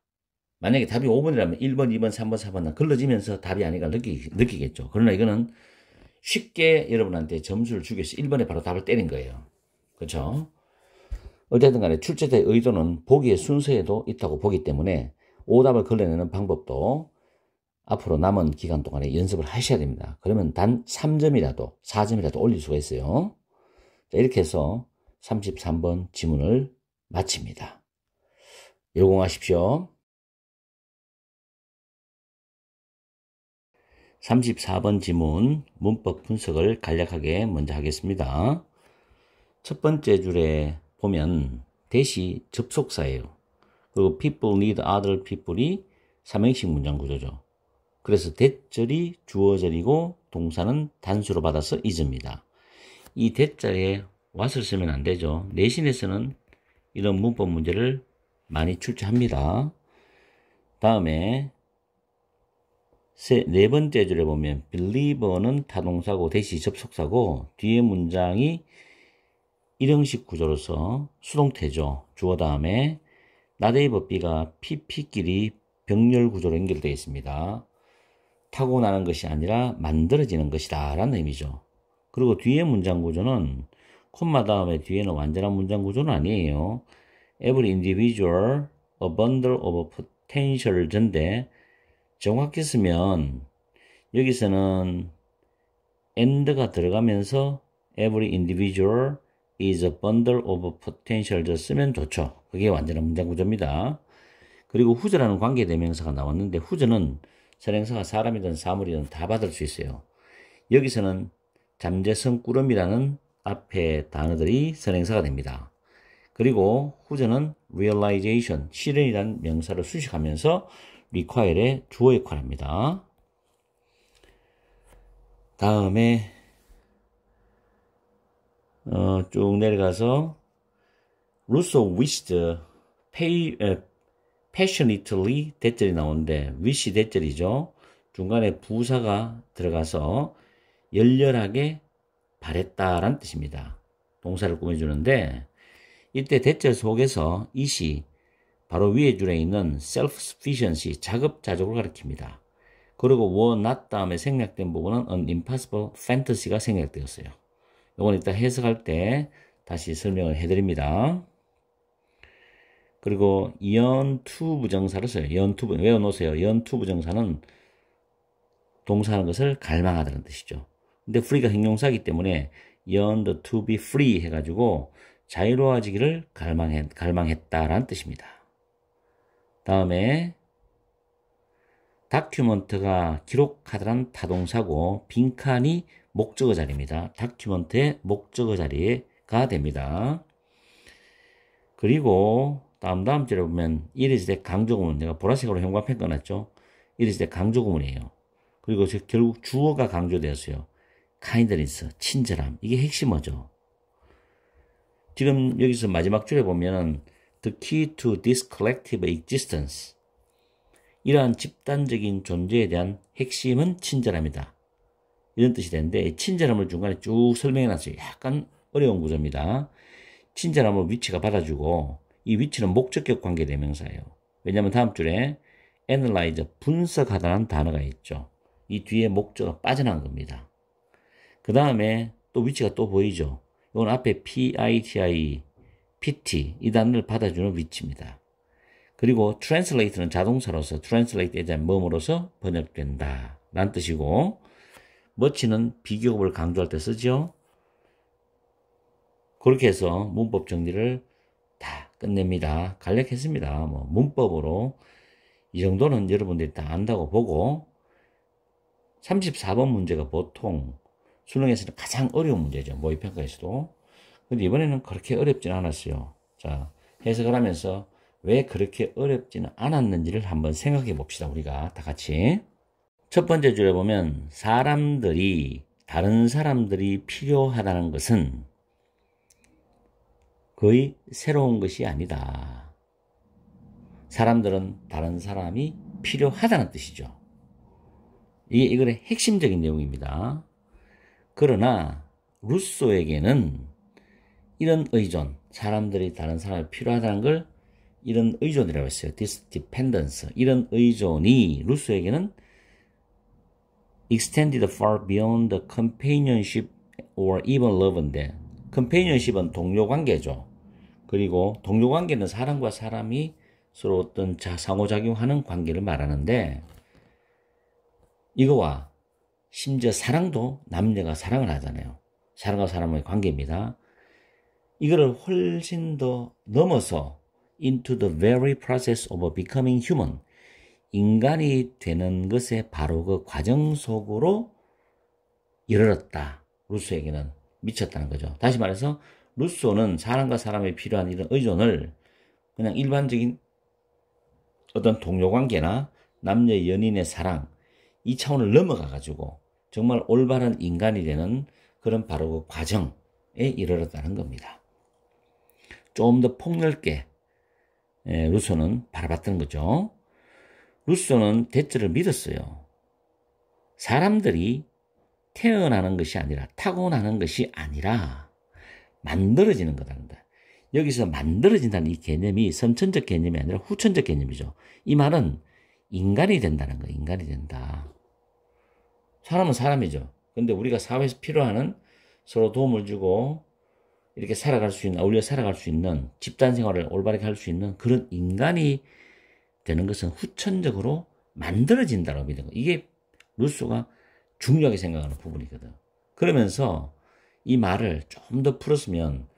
만약에 답이 5번이라면 1번, 2번, 3번, 4번 걸러지면서 답이 아닌가 느끼겠죠. 그러나 이거는 쉽게 여러분한테 점수를 주기 위해서 1번에 바로 답을 때린 거예요. 그렇죠? 어쨌든 간에 출제자의 의도는 보기의 순서에도 있다고 보기 때문에 오답을 걸러내는 방법도 앞으로 남은 기간 동안에 연습을 하셔야 됩니다. 그러면 단 3점이라도 4점이라도 올릴 수가 있어요. 자, 이렇게 해서 33번 지문을 마칩니다. 열공하십시오. 34번 지문 문법 분석을 간략하게 먼저 하겠습니다. 첫 번째 줄에 보면 대시 접속사예요. 그리고 people need other people이 삼형식 문장 구조죠. 그래서 대절이 주어절이고 동사는 단수로 받아서 is입니다. 이 대자리에 what을 쓰면 안 되죠. 내신에서는 이런 문법 문제를 많이 출제합니다. 다음에 네 번째 줄에 보면 believe는 타동사고 대시 접속사고 뒤에 문장이 일형식 구조로서 수동태죠. 주어 다음에 not A, B가 PP끼리 병렬 구조로 연결되어 있습니다. 타고나는 것이 아니라 만들어지는 것이다 라는 의미죠. 그리고 뒤에 문장 구조는 콤마 다음에 뒤에는 완전한 문장 구조는 아니에요. Every individual, a bundle of potential인데 정확히 쓰면 여기서는 and가 들어가면서 every individual is a bundle of potential 쓰면 좋죠. 그게 완전한 문장 구조입니다. 그리고 whose라는 관계대명사가 나왔는데 whose는 선행사가 사람이든 사물이든 다 받을 수 있어요. 여기서는 잠재성 꾸러미라는 앞에 단어들이 선행사가 됩니다. 그리고 whose는 realization, 실현이라는 명사를 수식하면서 require의 주어 역할을 합니다. 다음에 쭉 내려가서 Rousseau wished passionately 대절이 나오는데 wish 대절이죠. 중간에 부사가 들어가서 열렬하게 바랬다라는 뜻입니다. 동사를 꾸며주는데 이때 대절 속에서 it이 바로 위에 줄에 있는 self-sufficiency, 자급자족을 가리킵니다. 그리고 were not 다음에 생략된 부분은 an impossible fantasy가 생략되었어요. 이건 이따 해석할 때 다시 설명을 해드립니다. 그리고 yearn to 부정사를 써요. yearn to, 외워놓으세요. yearn to 부정사는 동사하는 것을 갈망하다는 뜻이죠. 근데 free가 형용사이기 때문에 yearned to be free 해가지고 자유로워지기를 갈망했다라는 뜻입니다. 다음에 다큐먼트가 기록하다란 타동사고 빈칸이 목적어 자리입니다. 다큐먼트의 목적어 자리가 됩니다. 그리고 다음 줄에 보면 it is the 강조구문, 내가 보라색으로 형광펜 꺼놨죠. it is the 강조구문이에요. 그리고 결국 주어가 강조되었어요. kindness, 친절함, 이게 핵심어죠. 지금 여기서 마지막 줄에 보면 the key to this collective existence, 이러한 집단적인 존재에 대한 핵심은 친절함이다, 이런 뜻이 되는데 친절함을 중간에 쭉 설명해 놨어요. 약간 어려운 구조입니다. 친절함을 위치가 받아주고 이 위치는 목적격 관계대명사예요. 왜냐하면 다음 줄에 analyze, 분석하다는 단어가 있죠. 이 뒤에 목적어가 빠져나간 겁니다. 그 다음에 또 위치가 또 보이죠. 이건 앞에 PITI, PT 이 단어를 받아주는 위치입니다. 그리고 translate는 자동사로서 translate에 대한 뭐뭐로서 번역된다 라는 뜻이고, much는 비교급을 강조할 때 쓰죠. 그렇게 해서 문법 정리를 다 끝냅니다. 간략했습니다. 뭐 문법으로 이 정도는 여러분들이 다 안다고 보고, 34번 문제가 보통 수능에서는 가장 어려운 문제죠. 모의평가에서도. 근데 이번에는 그렇게 어렵지는 않았어요. 자, 해석을 하면서 왜 그렇게 어렵지는 않았는지를 한번 생각해 봅시다. 우리가 다 같이. 첫 번째 줄에 보면 다른 사람들이 필요하다는 것은 거의 새로운 것이 아니다. 사람들은 다른 사람이 필요하다는 뜻이죠. 이게 이거의 핵심적인 내용입니다. 그러나 루소에게는 이런 의존, 사람들이 다른 사람이 필요하다는 걸 이런 의존이라고 했어요. This dependence, 이런 의존이 루소에게는 extended far beyond the companionship or even love인데, companionship은 동료관계죠. 그리고 동료관계는 사람과 사람이 서로 어떤 상호작용하는 관계를 말하는데, 이거와 심지어 사랑도 남녀가 사랑을 하잖아요. 사람과 사람의 관계입니다. 이거를 훨씬 더 넘어서 into the very process of becoming human, 인간이 되는 것의 바로 그 과정 속으로 이르렀다. 루소에게는 미쳤다는 거죠. 다시 말해서 루소는 사람과 사람에 필요한 이런 의존을 그냥 일반적인 어떤 동료관계나 남녀 연인의 사랑, 이 차원을 넘어가 가지고 정말 올바른 인간이 되는 그런 바로 그 과정에 이르렀다는 겁니다. 좀 더 폭넓게 루소는 바라봤던 거죠. 루소는 대절을 믿었어요. 사람들이 태어나는 것이 아니라, 타고나는 것이 아니라 만들어지는 거다. 여기서 만들어진다는 이 개념이 선천적 개념이 아니라 후천적 개념이죠. 이 말은 인간이 된다는 거예요. 인간이 된다. 사람은 사람이죠. 근데 우리가 사회에서 필요하는, 서로 도움을 주고 이렇게 살아갈 수 있는, 어울려 살아갈 수 있는, 집단 생활을 올바르게 할 수 있는 그런 인간이 되는 것은 후천적으로 만들어진다고 믿는 거. 이게 루소가 중요하게 생각하는 부분이거든. 그러면서 이 말을 좀 더 풀었으면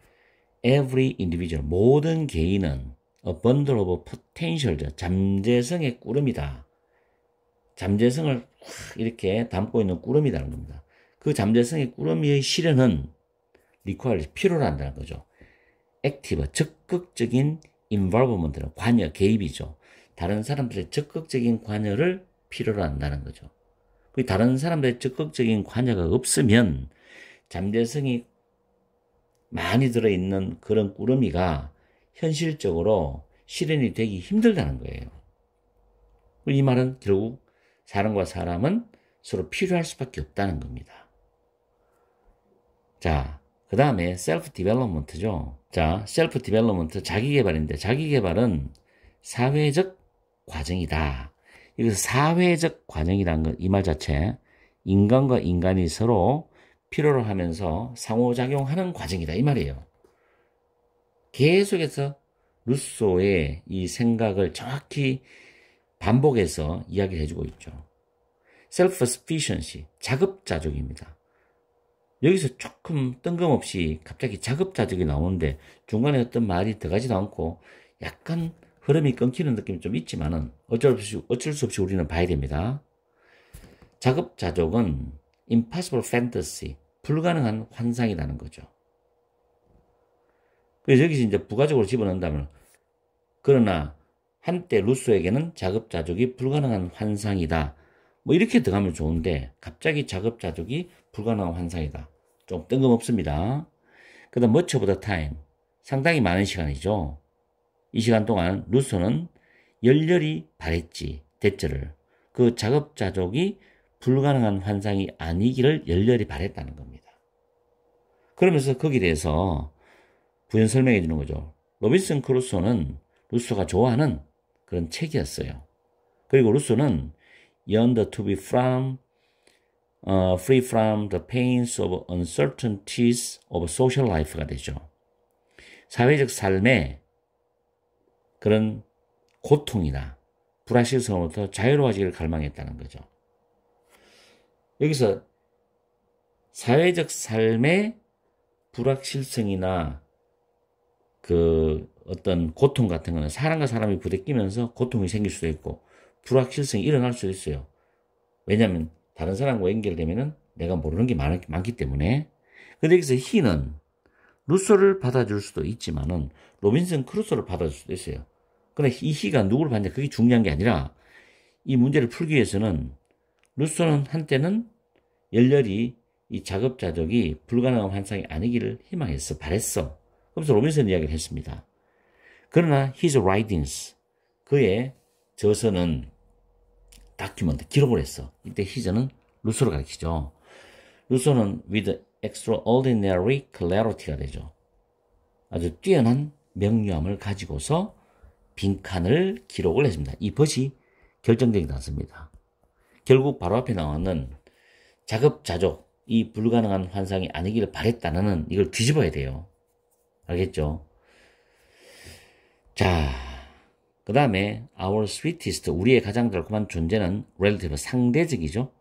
every individual, 모든 개인은 a bundle of potential, 잠재성의 꾸러미다. 잠재성을 이렇게 담고 있는 꾸러미라는 겁니다. 그 잠재성의 꾸러미의 실현은 requires, 필요로 한다는 거죠. active, 적극적인 involvement, 관여, 개입이죠. 다른 사람들의 적극적인 관여를 필요로 한다는 거죠. 다른 사람들의 적극적인 관여가 없으면 잠재성이 많이 들어있는 그런 꾸러미가 현실적으로 실현이 되기 힘들다는 거예요. 이 말은 결국 사람과 사람은 서로 필요할 수밖에 없다는 겁니다. 자, 그 다음에 셀프 디벨롭먼트죠. 자, 셀프 디벨롭먼트, 자기개발인데 자기개발은 사회적 과정이다. 여기서 사회적 과정이라는 건 이 말 자체, 인간과 인간이 서로 필요로 하면서 상호작용하는 과정이다 이 말이에요. 계속해서 루소의 이 생각을 정확히 반복해서 이야기를 해주고 있죠. self-sufficiency, 자급자족입니다. 여기서 조금 뜬금없이 갑자기 자급자족이 나오는데 중간에 어떤 말이 들어가지도 않고 약간 흐름이 끊기는 느낌이 좀 있지만은 어쩔 수 없이 우리는 봐야 됩니다. 자급자족은 impossible fantasy, 불가능한 환상이라는 거죠. 그래서 여기서 이제 부가적으로 집어넣는다면, 그러나 한때 루소에게는 자급자족이 불가능한 환상이다. 뭐 이렇게 들어가면 좋은데 갑자기 자급자족이 불가능한 환상이다. 좀 뜬금없습니다. 그 다음 much of the time, 상당히 많은 시간이죠. 이 시간 동안 루소는 열렬히 바랬지, 대처를. 그 자급자족이 불가능한 환상이 아니기를 열렬히 바랬다는 겁니다. 그러면서 거기에 대해서 부연 설명해 주는 거죠. 로빈슨 크루소는 루소가 좋아하는 그런 책이었어요. 그리고 루소는 yearned to be free from the pains of uncertainties of social life가 되죠. 사회적 삶의 그런 고통이나 불확실성으로부터 자유로워지기를 갈망했다는 거죠. 여기서 사회적 삶의 불확실성이나 그 어떤 고통 같은 거는 사람과 사람이 부대끼면서 고통이 생길 수도 있고 불확실성이 일어날 수도 있어요. 왜냐하면 다른 사람과 연결되면은 내가 모르는 게 많기 때문에. 근데 여기서 he는 루소를 받아줄 수도 있지만은 로빈슨 크루소를 받아줄 수도 있어요. 근데 이 he가 누구를 받냐, 그게 중요한 게 아니라 이 문제를 풀기 위해서는 루소는 한때는 열렬히 이 자급자족이 불가능한 환상이 아니기를 희망했어, 바랬어. 그러면서 로빈슨 이야기를 했습니다. 그러나 his writings, 그의 저서는 다큐멘트, 기록을 했어. 이때 his는 루소를 가리키죠. 루소는 with extraordinary clarity가 되죠. 아주 뛰어난 명료함을 가지고서 빈칸을 기록을 했습니다. 이 것이 결정적이지 않습니다. 결국 바로 앞에 나오는 자급자족, 이 불가능한 환상이 아니기를 바랬다는 이걸 뒤집어야 돼요. 알겠죠? 자, 그 다음에 our sweetest, 우리의 가장 달콤한 존재는 relative, 상대적이죠.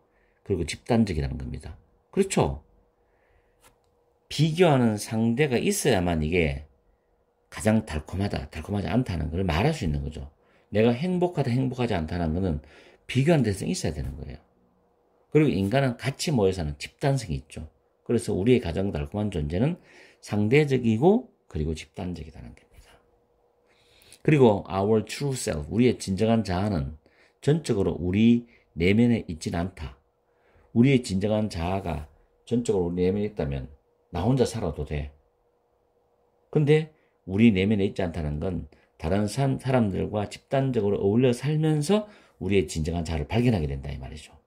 그리고 집단적이라는 겁니다. 그렇죠? 비교하는 상대가 있어야만 이게 가장 달콤하다, 달콤하지 않다는 걸 말할 수 있는 거죠. 내가 행복하다, 행복하지 않다는 것은 비교하는 대상이 있어야 되는 거예요. 그리고 인간은 같이 모여 사는 집단성이 있죠. 그래서 우리의 가장 달콤한 존재는 상대적이고 그리고 집단적이라는 겁니다. 그리고 our true self, 우리의 진정한 자아는 전적으로 우리 내면에 있진 않다. 우리의 진정한 자아가 전적으로 우리 내면에 있다면 나 혼자 살아도 돼. 근데 우리 내면에 있지 않다는 건 다른 사람들과 집단적으로 어울려 살면서 우리의 진정한 자아를 발견하게 된다 이 말이죠.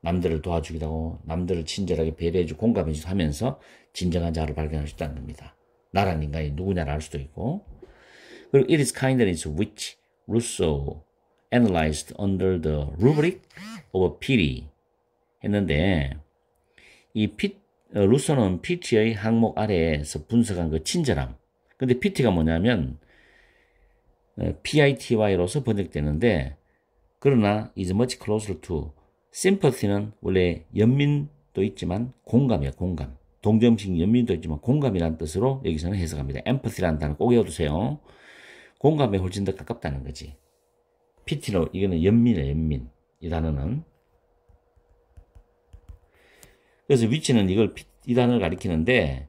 남들을 도와주기도 하고 남들을 친절하게 배려해주고 공감해주고 하면서 진정한 자아를 발견할 수 있다는 겁니다. 나란 인간이 누구냐를 알 수도 있고. 그리고 it is kindness which Rousseau analyzed under the rubric of pity 했는데 이 루소는 피티의 항목 아래에서 분석한 그 친절함. 근데 피티가 뭐냐면 PITY로서 번역되는데 그러나 is much closer to. sympathy는 원래 연민도 있지만 공감이야, 공감. 동정심 연민도 있지만 공감이라는 뜻으로 여기서는 해석합니다. empathy라는 단어 꼭 외워두세요. 공감에 훨씬 더 가깝다는 거지. 피티로 이거는 연민이에요, 연민. 이 단어는. 그래서 위치는 이 단어를 가리키는데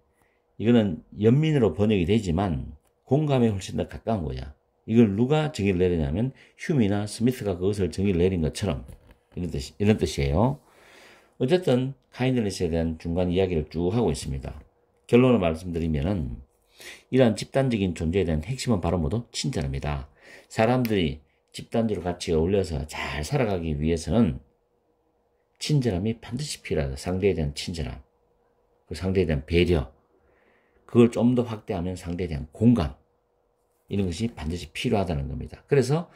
이거는 연민으로 번역이 되지만 공감에 훨씬 더 가까운 거야. 이걸 누가 정의를 내리냐면 휴미나 스미스가 그것을 정의를 내린 것처럼 이런 뜻이에요. 어쨌든 카인드니스에 대한 중간 이야기를 쭉 하고 있습니다. 결론을 말씀드리면은 이러한 집단적인 존재에 대한 핵심은 바로 모두 친절합니다. 사람들이 집단적으로 같이 어울려서 잘 살아가기 위해서는 친절함이 반드시 필요하다. 상대에 대한 친절함, 그 상대에 대한 배려, 그걸 좀 더 확대하면 상대에 대한 공감, 이런 것이 반드시 필요하다는 겁니다. 그래서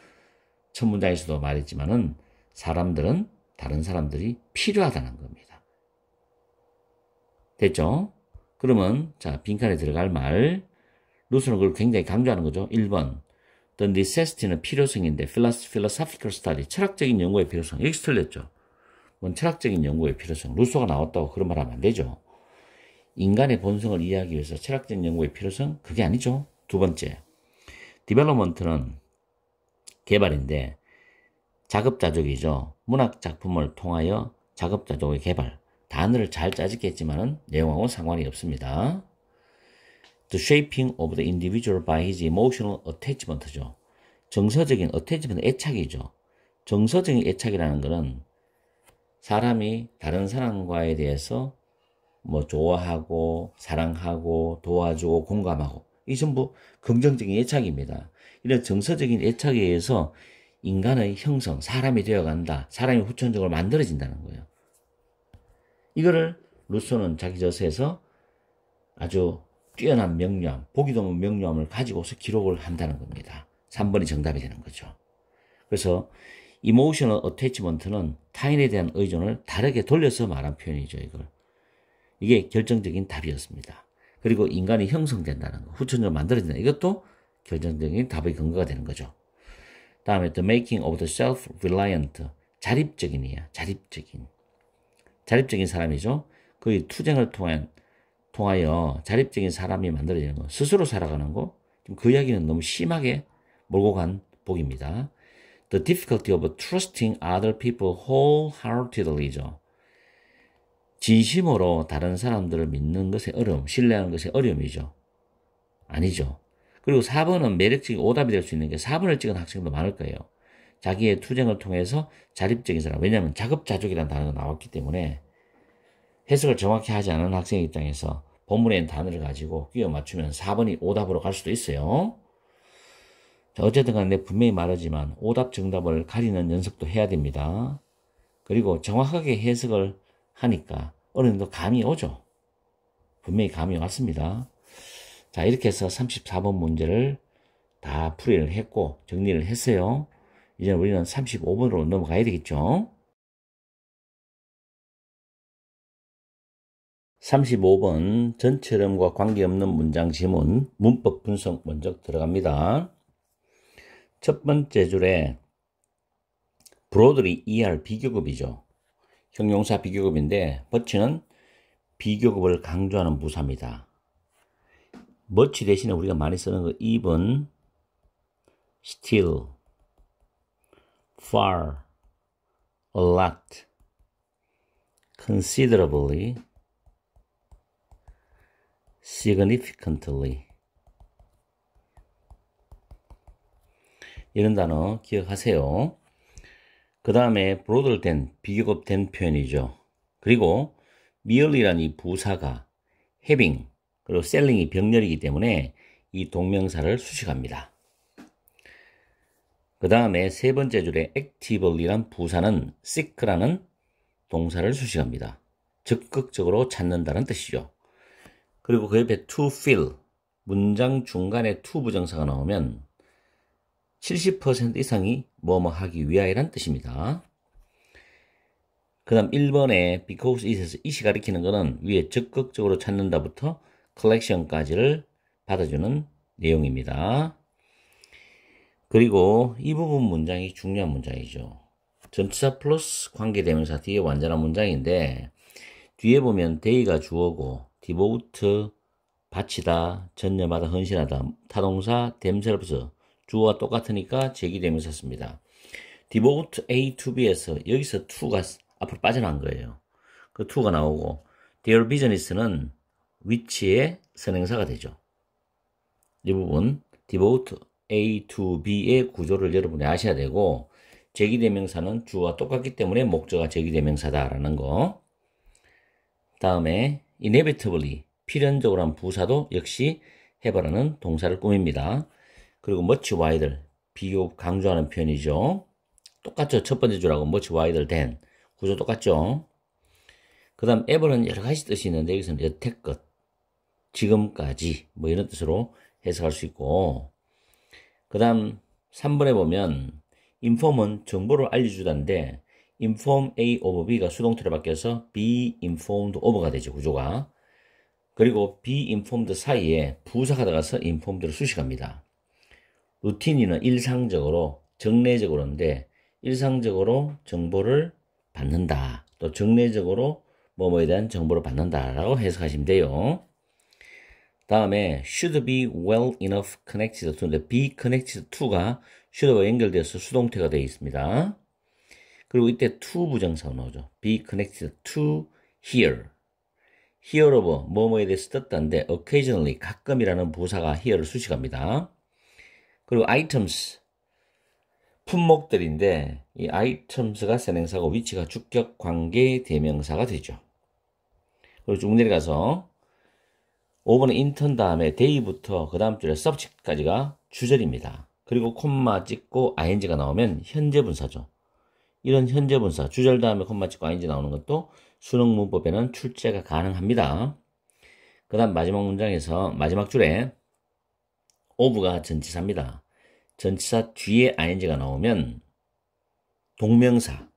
첫 문장에서도 말했지만은 사람들은 다른 사람들이 필요하다는 겁니다. 됐죠? 그러면 자, 빈칸에 들어갈 말, 루스는 그걸 굉장히 강조하는 거죠. 1번 The necessity는 필요성인데 philosophical study, 철학적인 연구의 필요성. 여기서 틀렸죠. 뭔 철학적인 연구의 필요성. 루소가 나왔다고 그런 말 하면 안 되죠. 인간의 본성을 이해하기 위해서 철학적인 연구의 필요성? 그게 아니죠. 두 번째, development는 개발인데 자급자족이죠. 문학 작품을 통하여 자급자족의 개발. 단어를 잘 짜집겠지만은 내용하고는 상관이 없습니다. The shaping of the individual by his emotional attachment죠. 정서적인 attachment, 애착이죠. 정서적인 애착이라는 것은 사람이 다른 사람과에 대해서 뭐 좋아하고 사랑하고 도와주고 공감하고 이 전부 긍정적인 애착입니다. 이런 정서적인 애착에 의해서 인간의 형성, 사람이 되어간다. 사람이 후천적으로 만들어진다는 거예요. 이거를 루소는 자기 저서에서 아주 뛰어난 명료함, 보기 드문 명료함을 가지고서 기록을 한다는 겁니다. 3번이 정답이 되는 거죠. 그래서 emotional attachment는 타인에 대한 의존을 다르게 돌려서 말한 표현이죠. 이게 결정적인 답이었습니다. 그리고 인간이 형성된다는 거, 후천적으로 만들어진다. 이것도 결정적인 답의 근거가 되는 거죠. 다음에 the making of the self-reliant, 자립적인이야. 자립적인 사람이죠. 그의 투쟁을 통하여 자립적인 사람이 만들어지는 거, 스스로 살아가는 거, 그 이야기는 너무 심하게 몰고 간 복입니다. The difficulty of trusting other people wholeheartedly죠. 진심으로 다른 사람들을 믿는 것의 어려움, 신뢰하는 것의 어려움이죠. 아니죠. 그리고 4번은 매력적인 오답이 될 수 있는 게 4번을 찍은 학생도 많을 거예요. 자기의 투쟁을 통해서 자립적인 사람, 왜냐하면 자급자족이라는 단어가 나왔기 때문에 해석을 정확히 하지 않은 학생 입장에서 본문에 있는 단어를 가지고 끼워 맞추면 4번이 오답으로 갈 수도 있어요. 자, 어쨌든 간에 분명히 말하지만 오답 정답을 가리는 연습도 해야 됩니다. 그리고 정확하게 해석을 하니까 어느 정도 감이 오죠. 분명히 감이 왔습니다. 자, 이렇게 해서 34번 문제를 다 풀이를 했고 정리를 했어요. 이제 우리는 35번으로 넘어가야 되겠죠. 35번 전체 흐름과 관계없는 문장 지문 문법 분석 먼저 들어갑니다. 첫 번째 줄에 broadly ER 비교급이죠. 형용사 비교급인데 but는 비교급을 강조하는 부사입니다. much 대신에 우리가 많이 쓰는 거 even, still, far, a lot, considerably, significantly 이런 단어 기억하세요. 그 다음에 broader than, 비교급 된 표현이죠. 그리고 merely란 이 부사가 having, 그리고 selling이 병렬이기 때문에 이 동명사를 수식합니다. 그 다음에 세 번째 줄에 activelly란 부사는 seek라는 동사를 수식합니다. 적극적으로 찾는다는 뜻이죠. 그리고 그 옆에 to fill, 문장 중간에 to 부정사가 나오면 70% 이상이 뭐뭐 하기 위하여란 뜻입니다. 그 다음 1번에 because it에서 it이 가리키는 것은 위에 적극적으로 찾는다부터 collection까지를 받아주는 내용입니다. 그리고 이 부분 문장이 중요한 문장이죠. 전치사 플러스 관계대명사 뒤에 완전한 문장인데 뒤에 보면 they가 주어고 devote 바치다, 전념하다, 헌신하다, 타동사 themselves 주어와 똑같으니까 제기대명사 씁니다. devote A to B에서 여기서 to가 앞으로 빠져나간 거예요. 그 to가 나오고 their business는 which의 선행사가 되죠. 이 부분 devote A to B의 구조를 여러분이 아셔야 되고 제기대명사는 주어와 똑같기 때문에 목적어가 제기대명사다라는 거. 다음에 inevitably 필연적으로 한 부사도 역시 해바라는 동사를 꾸밉니다. 그리고 much wider 비교 강조하는 표현이죠. 똑같죠. 첫 번째 줄하고 much wider than 구조 똑같죠. 그 다음 ever는 여러 가지 뜻이 있는데 여기서는 여태껏 지금까지 뭐 이런 뜻으로 해석할 수 있고 그 다음 3번에 보면 inform은 정보를 알려주다인데 inform A over B가 수동태로 바뀌어서 be informed over가 되죠. 구조가. 그리고 be informed 사이에 부사가 들어가서 informed로 수식합니다. 루틴이는 일상적으로 정례적으로인데 일상적으로 정보를 받는다. 또 정례적으로 뭐뭐에 대한 정보를 받는다라고 해석하시면 돼요. 다음에 should be well enough connected to인데 be connected to가 should와 연결되어서 수동태가 되어 있습니다. 그리고 이때 to 부정사가 나오죠. be connected to hear. hear of 뭐뭐에 대해서 듣다인데 occasionally 가끔이라는 부사가 hear를 수식합니다. 그리고 items 품목들인데 이 items가 선행사고 위치가 주격 관계 대명사가 되죠. 그리고 쭉 내려가서 5번은 인턴 다음에 day부터 그 다음 줄에 subject까지가 주절입니다. 그리고 콤마 찍고 ing가 나오면 현재분사죠. 이런 현재분사 주절 다음에 콤마 찍고 ing 나오는 것도 수능 문법에는 출제가 가능합니다. 그 다음 마지막 문장에서 마지막 줄에 of가 전치사입니다. 전치사 뒤에 ing가 나오면 동명사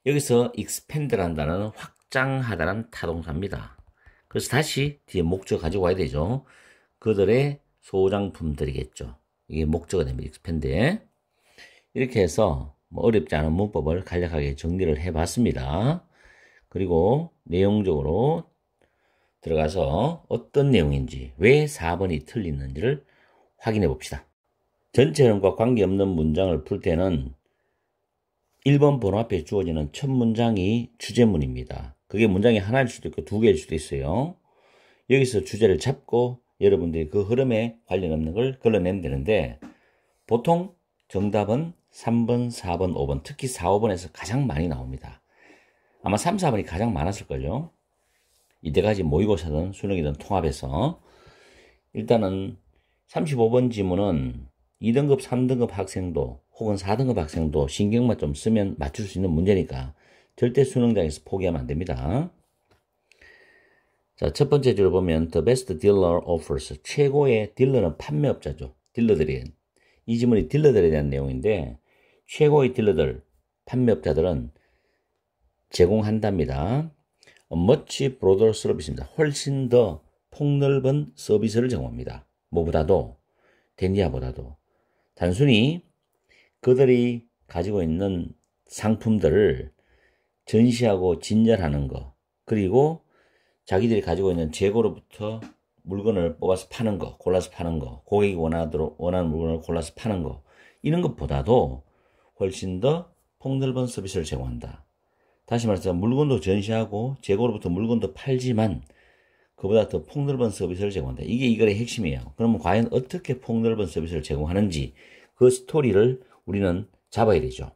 여기서 expand라는 단어는 확장하다는 타동사입니다. 그래서 다시 뒤에 목적 가지고 와야 되죠. 그들의 소장품들이겠죠. 이게 목적어가 됩니다. expand. 이렇게 해서 뭐 어렵지 않은 문법을 간략하게 정리를 해봤습니다. 그리고 내용적으로 들어가서 어떤 내용인지 왜 4번이 틀리는지를 확인해 봅시다. 전체 흐름과 관계없는 문장을 풀 때는 1번 번호 앞에 주어지는 첫 문장이 주제문입니다. 그게 문장이 하나일 수도 있고 두 개일 수도 있어요. 여기서 주제를 잡고 여러분들이 그 흐름에 관련 없는 걸 걸러내면 되는데 보통 정답은 3번, 4번, 5번 특히 4, 5번에서 가장 많이 나옵니다. 아마 3, 4번이 가장 많았을걸요. 이때까지 모의고사든 수능이든 통합해서 일단은 35번 지문은 2등급, 3등급 학생도 혹은 4등급 학생도 신경만 좀 쓰면 맞출 수 있는 문제니까 절대 수능장에서 포기하면 안 됩니다. 자, 첫 번째 줄을 보면 The best dealer offers 최고의 딜러는 판매업자죠. 딜러들이 이 지문이 딜러들에 대한 내용인데 최고의 딜러들, 판매업자들은 제공한답니다. much broader service입니다. 훨씬 더 폭넓은 서비스를 제공합니다. 뭐보다도 댄디아보다도 단순히 그들이 가지고 있는 상품들을 전시하고 진열하는 거 그리고 자기들이 가지고 있는 재고로부터 물건을 뽑아서 파는 거, 골라서 파는 거, 고객이 원하는 물건을 골라서 파는 거 이런 것보다도 훨씬 더 폭넓은 서비스를 제공한다. 다시 말해서 물건도 전시하고 재고로부터 물건도 팔지만 그보다 더 폭넓은 서비스를 제공한다. 이게 이거의 핵심이에요. 그러면 과연 어떻게 폭넓은 서비스를 제공하는지 그 스토리를 우리는 잡아야 되죠.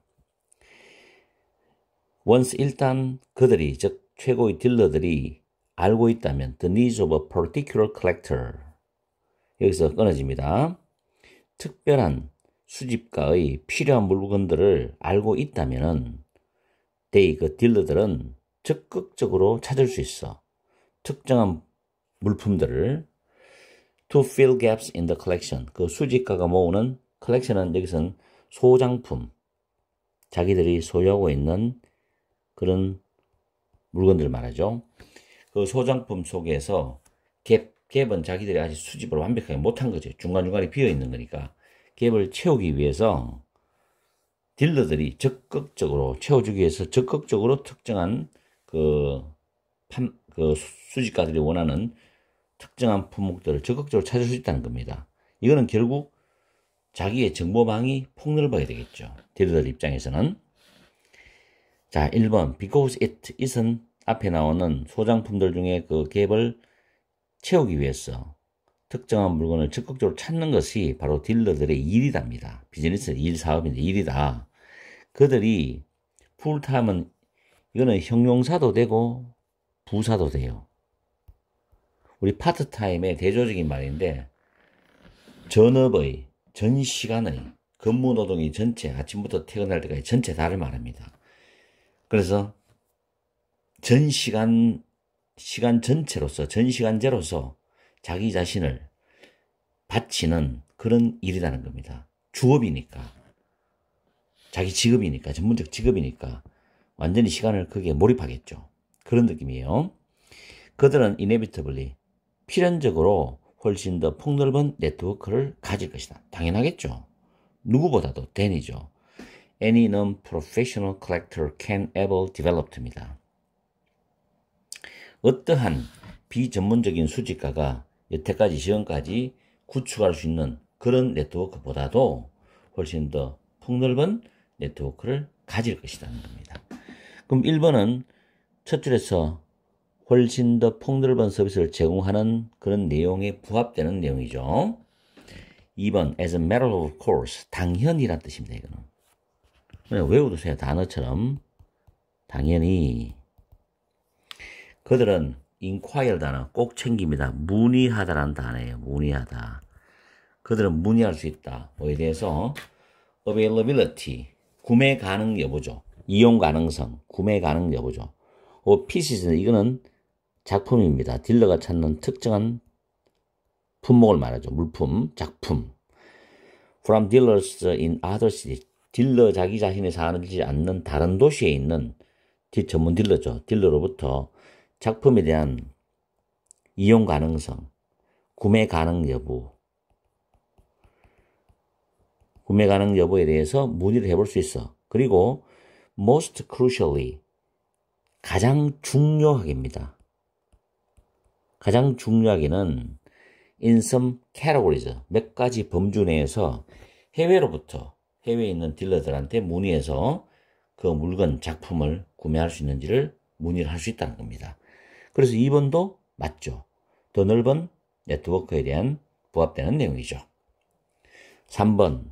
once 일단 그들이 즉 최고의 딜러들이 알고 있다면 the needs of a particular collector 여기서 끊어집니다. 특별한 수집가의 필요한 물건들을 알고 있다면은 they 그 딜러들은 적극적으로 찾을 수 있어. 특정한 물품들을 to fill gaps in the collection 그 수집가가 모으는 collection은 여기서는 소장품 자기들이 소유하고 있는 그런 물건들 말하죠. 그 소장품 속에서 갭은 자기들이 아직 수집을 완벽하게 못한 거죠. 중간중간에 비어있는 거니까 갭을 채우기 위해서 딜러들이 적극적으로 채워주기 위해서 적극적으로 특정한 그 수집가들이 원하는 특정한 품목들을 적극적으로 찾을 수 있다는 겁니다. 이거는 결국 자기의 정보망이 폭넓어야 되겠죠. 딜러들 입장에서는. 자, 1번 because it은 앞에 나오는 소장품들 중에 그 갭을 채우기 위해서 특정한 물건을 적극적으로 찾는 것이 바로 딜러들의 일이답니다. 비즈니스 일, 사업인데 일이다. 그들이 풀타임은 이거는 형용사도 되고 부사도 돼요. 우리 파트타임의 대조적인 말인데 전업의, 전 시간의 근무 노동이 전체 아침부터 퇴근할 때까지 전체 다를 말합니다. 그래서 전 시간 전체로서 전 시간제로서 자기 자신을 바치는 그런 일이라는 겁니다. 주업이니까 자기 직업이니까 전문적 직업이니까 완전히 시간을 거기에 몰입하겠죠. 그런 느낌이에요. 그들은 inevitably 필연적으로 훨씬 더 폭넓은 네트워크를 가질 것이다. 당연하겠죠. 누구보다도 dan이죠. Any non-professional collector can ever develop입니다. 어떠한 비전문적인 수집가가 여태까지 지금까지 구축할 수 있는 그런 네트워크보다도 훨씬 더 폭넓은 네트워크를 가질 것이라는 겁니다. 그럼 1번은 첫 줄에서 훨씬 더 폭넓은 서비스를 제공하는 그런 내용에 부합되는 내용이죠. 2번 as a matter of course 당연히란 뜻입니다. 이거는 그냥 외워두세요. 단어처럼 당연히. 그들은 inquire 단어 꼭 챙깁니다. 문의하다라는 단어예요. 문의하다. 그들은 문의할 수 있다. 뭐에 대해서 availability 구매 가능 여부죠. 이용 가능성, 구매 가능 여부죠. pieces는 이거는 작품입니다. 딜러가 찾는 특정한 품목을 말하죠. 물품, 작품. From dealers in other cities. 딜러 자기 자신이 사지 않는 다른 도시에 있는 전문 딜러죠. 딜러로부터 작품에 대한 이용 가능성, 구매 가능 여부, 구매 가능 여부에 대해서 문의를 해볼 수 있어. 그리고 most crucially 가장 중요하게입니다. 가장 중요하게는 in some categories 몇 가지 범주 내에서 해외로부터 해외에 있는 딜러들한테 문의해서 그 물건, 작품을 구매할 수 있는지를 문의를 할 수 있다는 겁니다. 그래서 2번도 맞죠. 더 넓은 네트워크에 대한 부합되는 내용이죠. 3번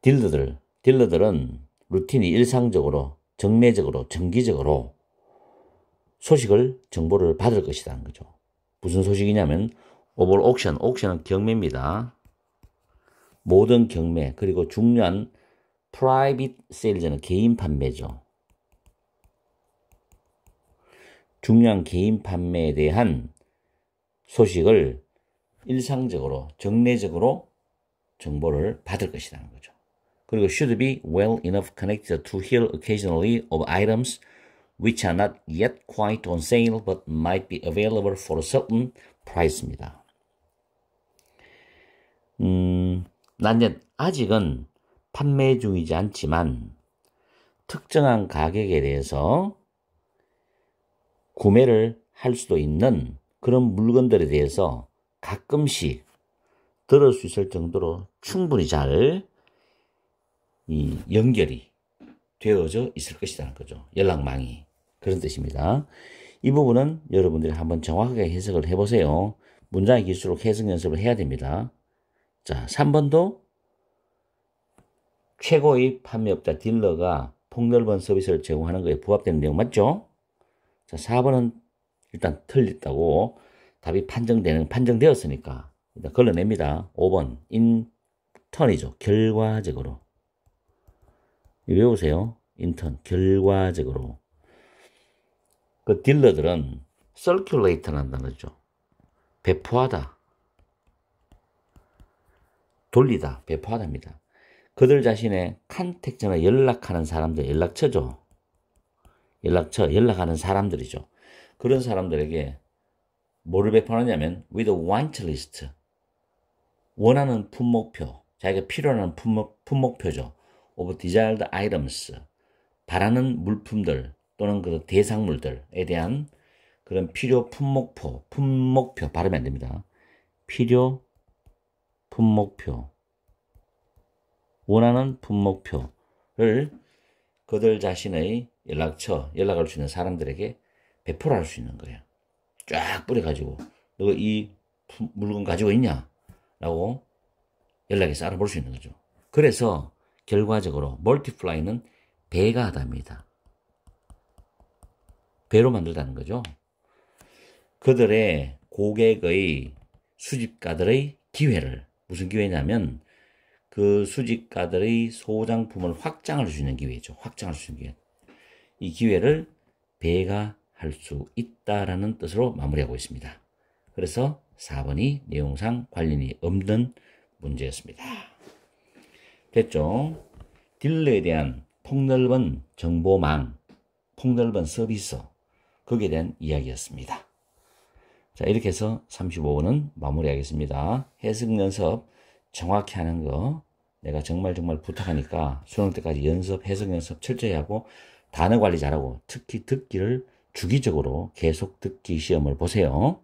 딜러들은 루틴이 일상적으로, 정례적으로, 정기적으로 정보를 받을 것이라는 거죠. 무슨 소식이냐면 오버 옥션은 경매입니다. 모든 경매, 그리고 중요한 프라이빗 세일즈는 개인 판매죠. 중요한 개인 판매에 대한 소식을 일상적으로, 정례적으로 정보를 받을 것이라는 거죠. 그리고 should be well enough connected to hear occasionally of items which are not yet quite on sale but might be available for a certain price입니다. 아직은 판매 중이지 않지만 특정한 가격에 대해서 구매를 할 수도 있는 그런 물건들에 대해서 가끔씩 들을 수 있을 정도로 충분히 잘 연결이 되어져 있을 것이라는 거죠. 연락망이. 그런 뜻입니다. 이 부분은 여러분들이 한번 정확하게 해석을 해보세요. 문장이 길수록 해석 연습을 해야 됩니다. 자, 3번도 최고의 판매업자 딜러가 폭넓은 서비스를 제공하는 것에 부합되는 내용 맞죠? 자, 4번은 일단 틀렸다고 답이 판정되었으니까 일단 걸러냅니다. 5번 인턴이죠. 결과적으로. 외우세요. 인턴 결과적으로. 그 딜러들은 circulate라는 단어죠. 배포하다. 돌리다. 배포하다입니다. 그들 자신의 컨택트나 연락하는 사람들, 연락처죠. 연락하는 사람들이죠. 그런 사람들에게 뭐를 배포하느냐면 with a want list. 원하는 품목표, 자기가 필요한 품목표죠. of desired items, 바라는 물품들 또는 그 대상물들에 대한 그런 필요 품목표, 발음이 안 됩니다. 필요 품목표, 원하는 품목표를 그들 자신의 연락처, 연락할 수 있는 사람들에게 배포를 할 수 있는 거예요. 쫙 뿌려가지고 너 이 물건 가지고 있냐? 라고 연락해서 알아볼 수 있는 거죠. 그래서 결과적으로 멀티플라이는 배가 하답니다. 배로 만들다는 거죠. 그들의 고객의 수집가들의 기회를, 무슨 기회냐면 그 수집가들의 소장품을 확장할 수 있는 기회죠. 확장할 수 있는 기회. 이 기회를 배가 할 수 있다라는 뜻으로 마무리하고 있습니다. 그래서 4번이 내용상 관련이 없는 문제였습니다. 됐죠? 딜러에 대한 폭넓은 정보망, 폭넓은 서비스, 거기에 대한 이야기였습니다. 자, 이렇게 해서 35번은 마무리하겠습니다. 해석 연습 정확히 하는 거 내가 정말 부탁하니까 수능 때까지 해석 연습 철저히 하고 단어 관리 잘하고 특히 듣기를 주기적으로 계속 듣기 시험을 보세요.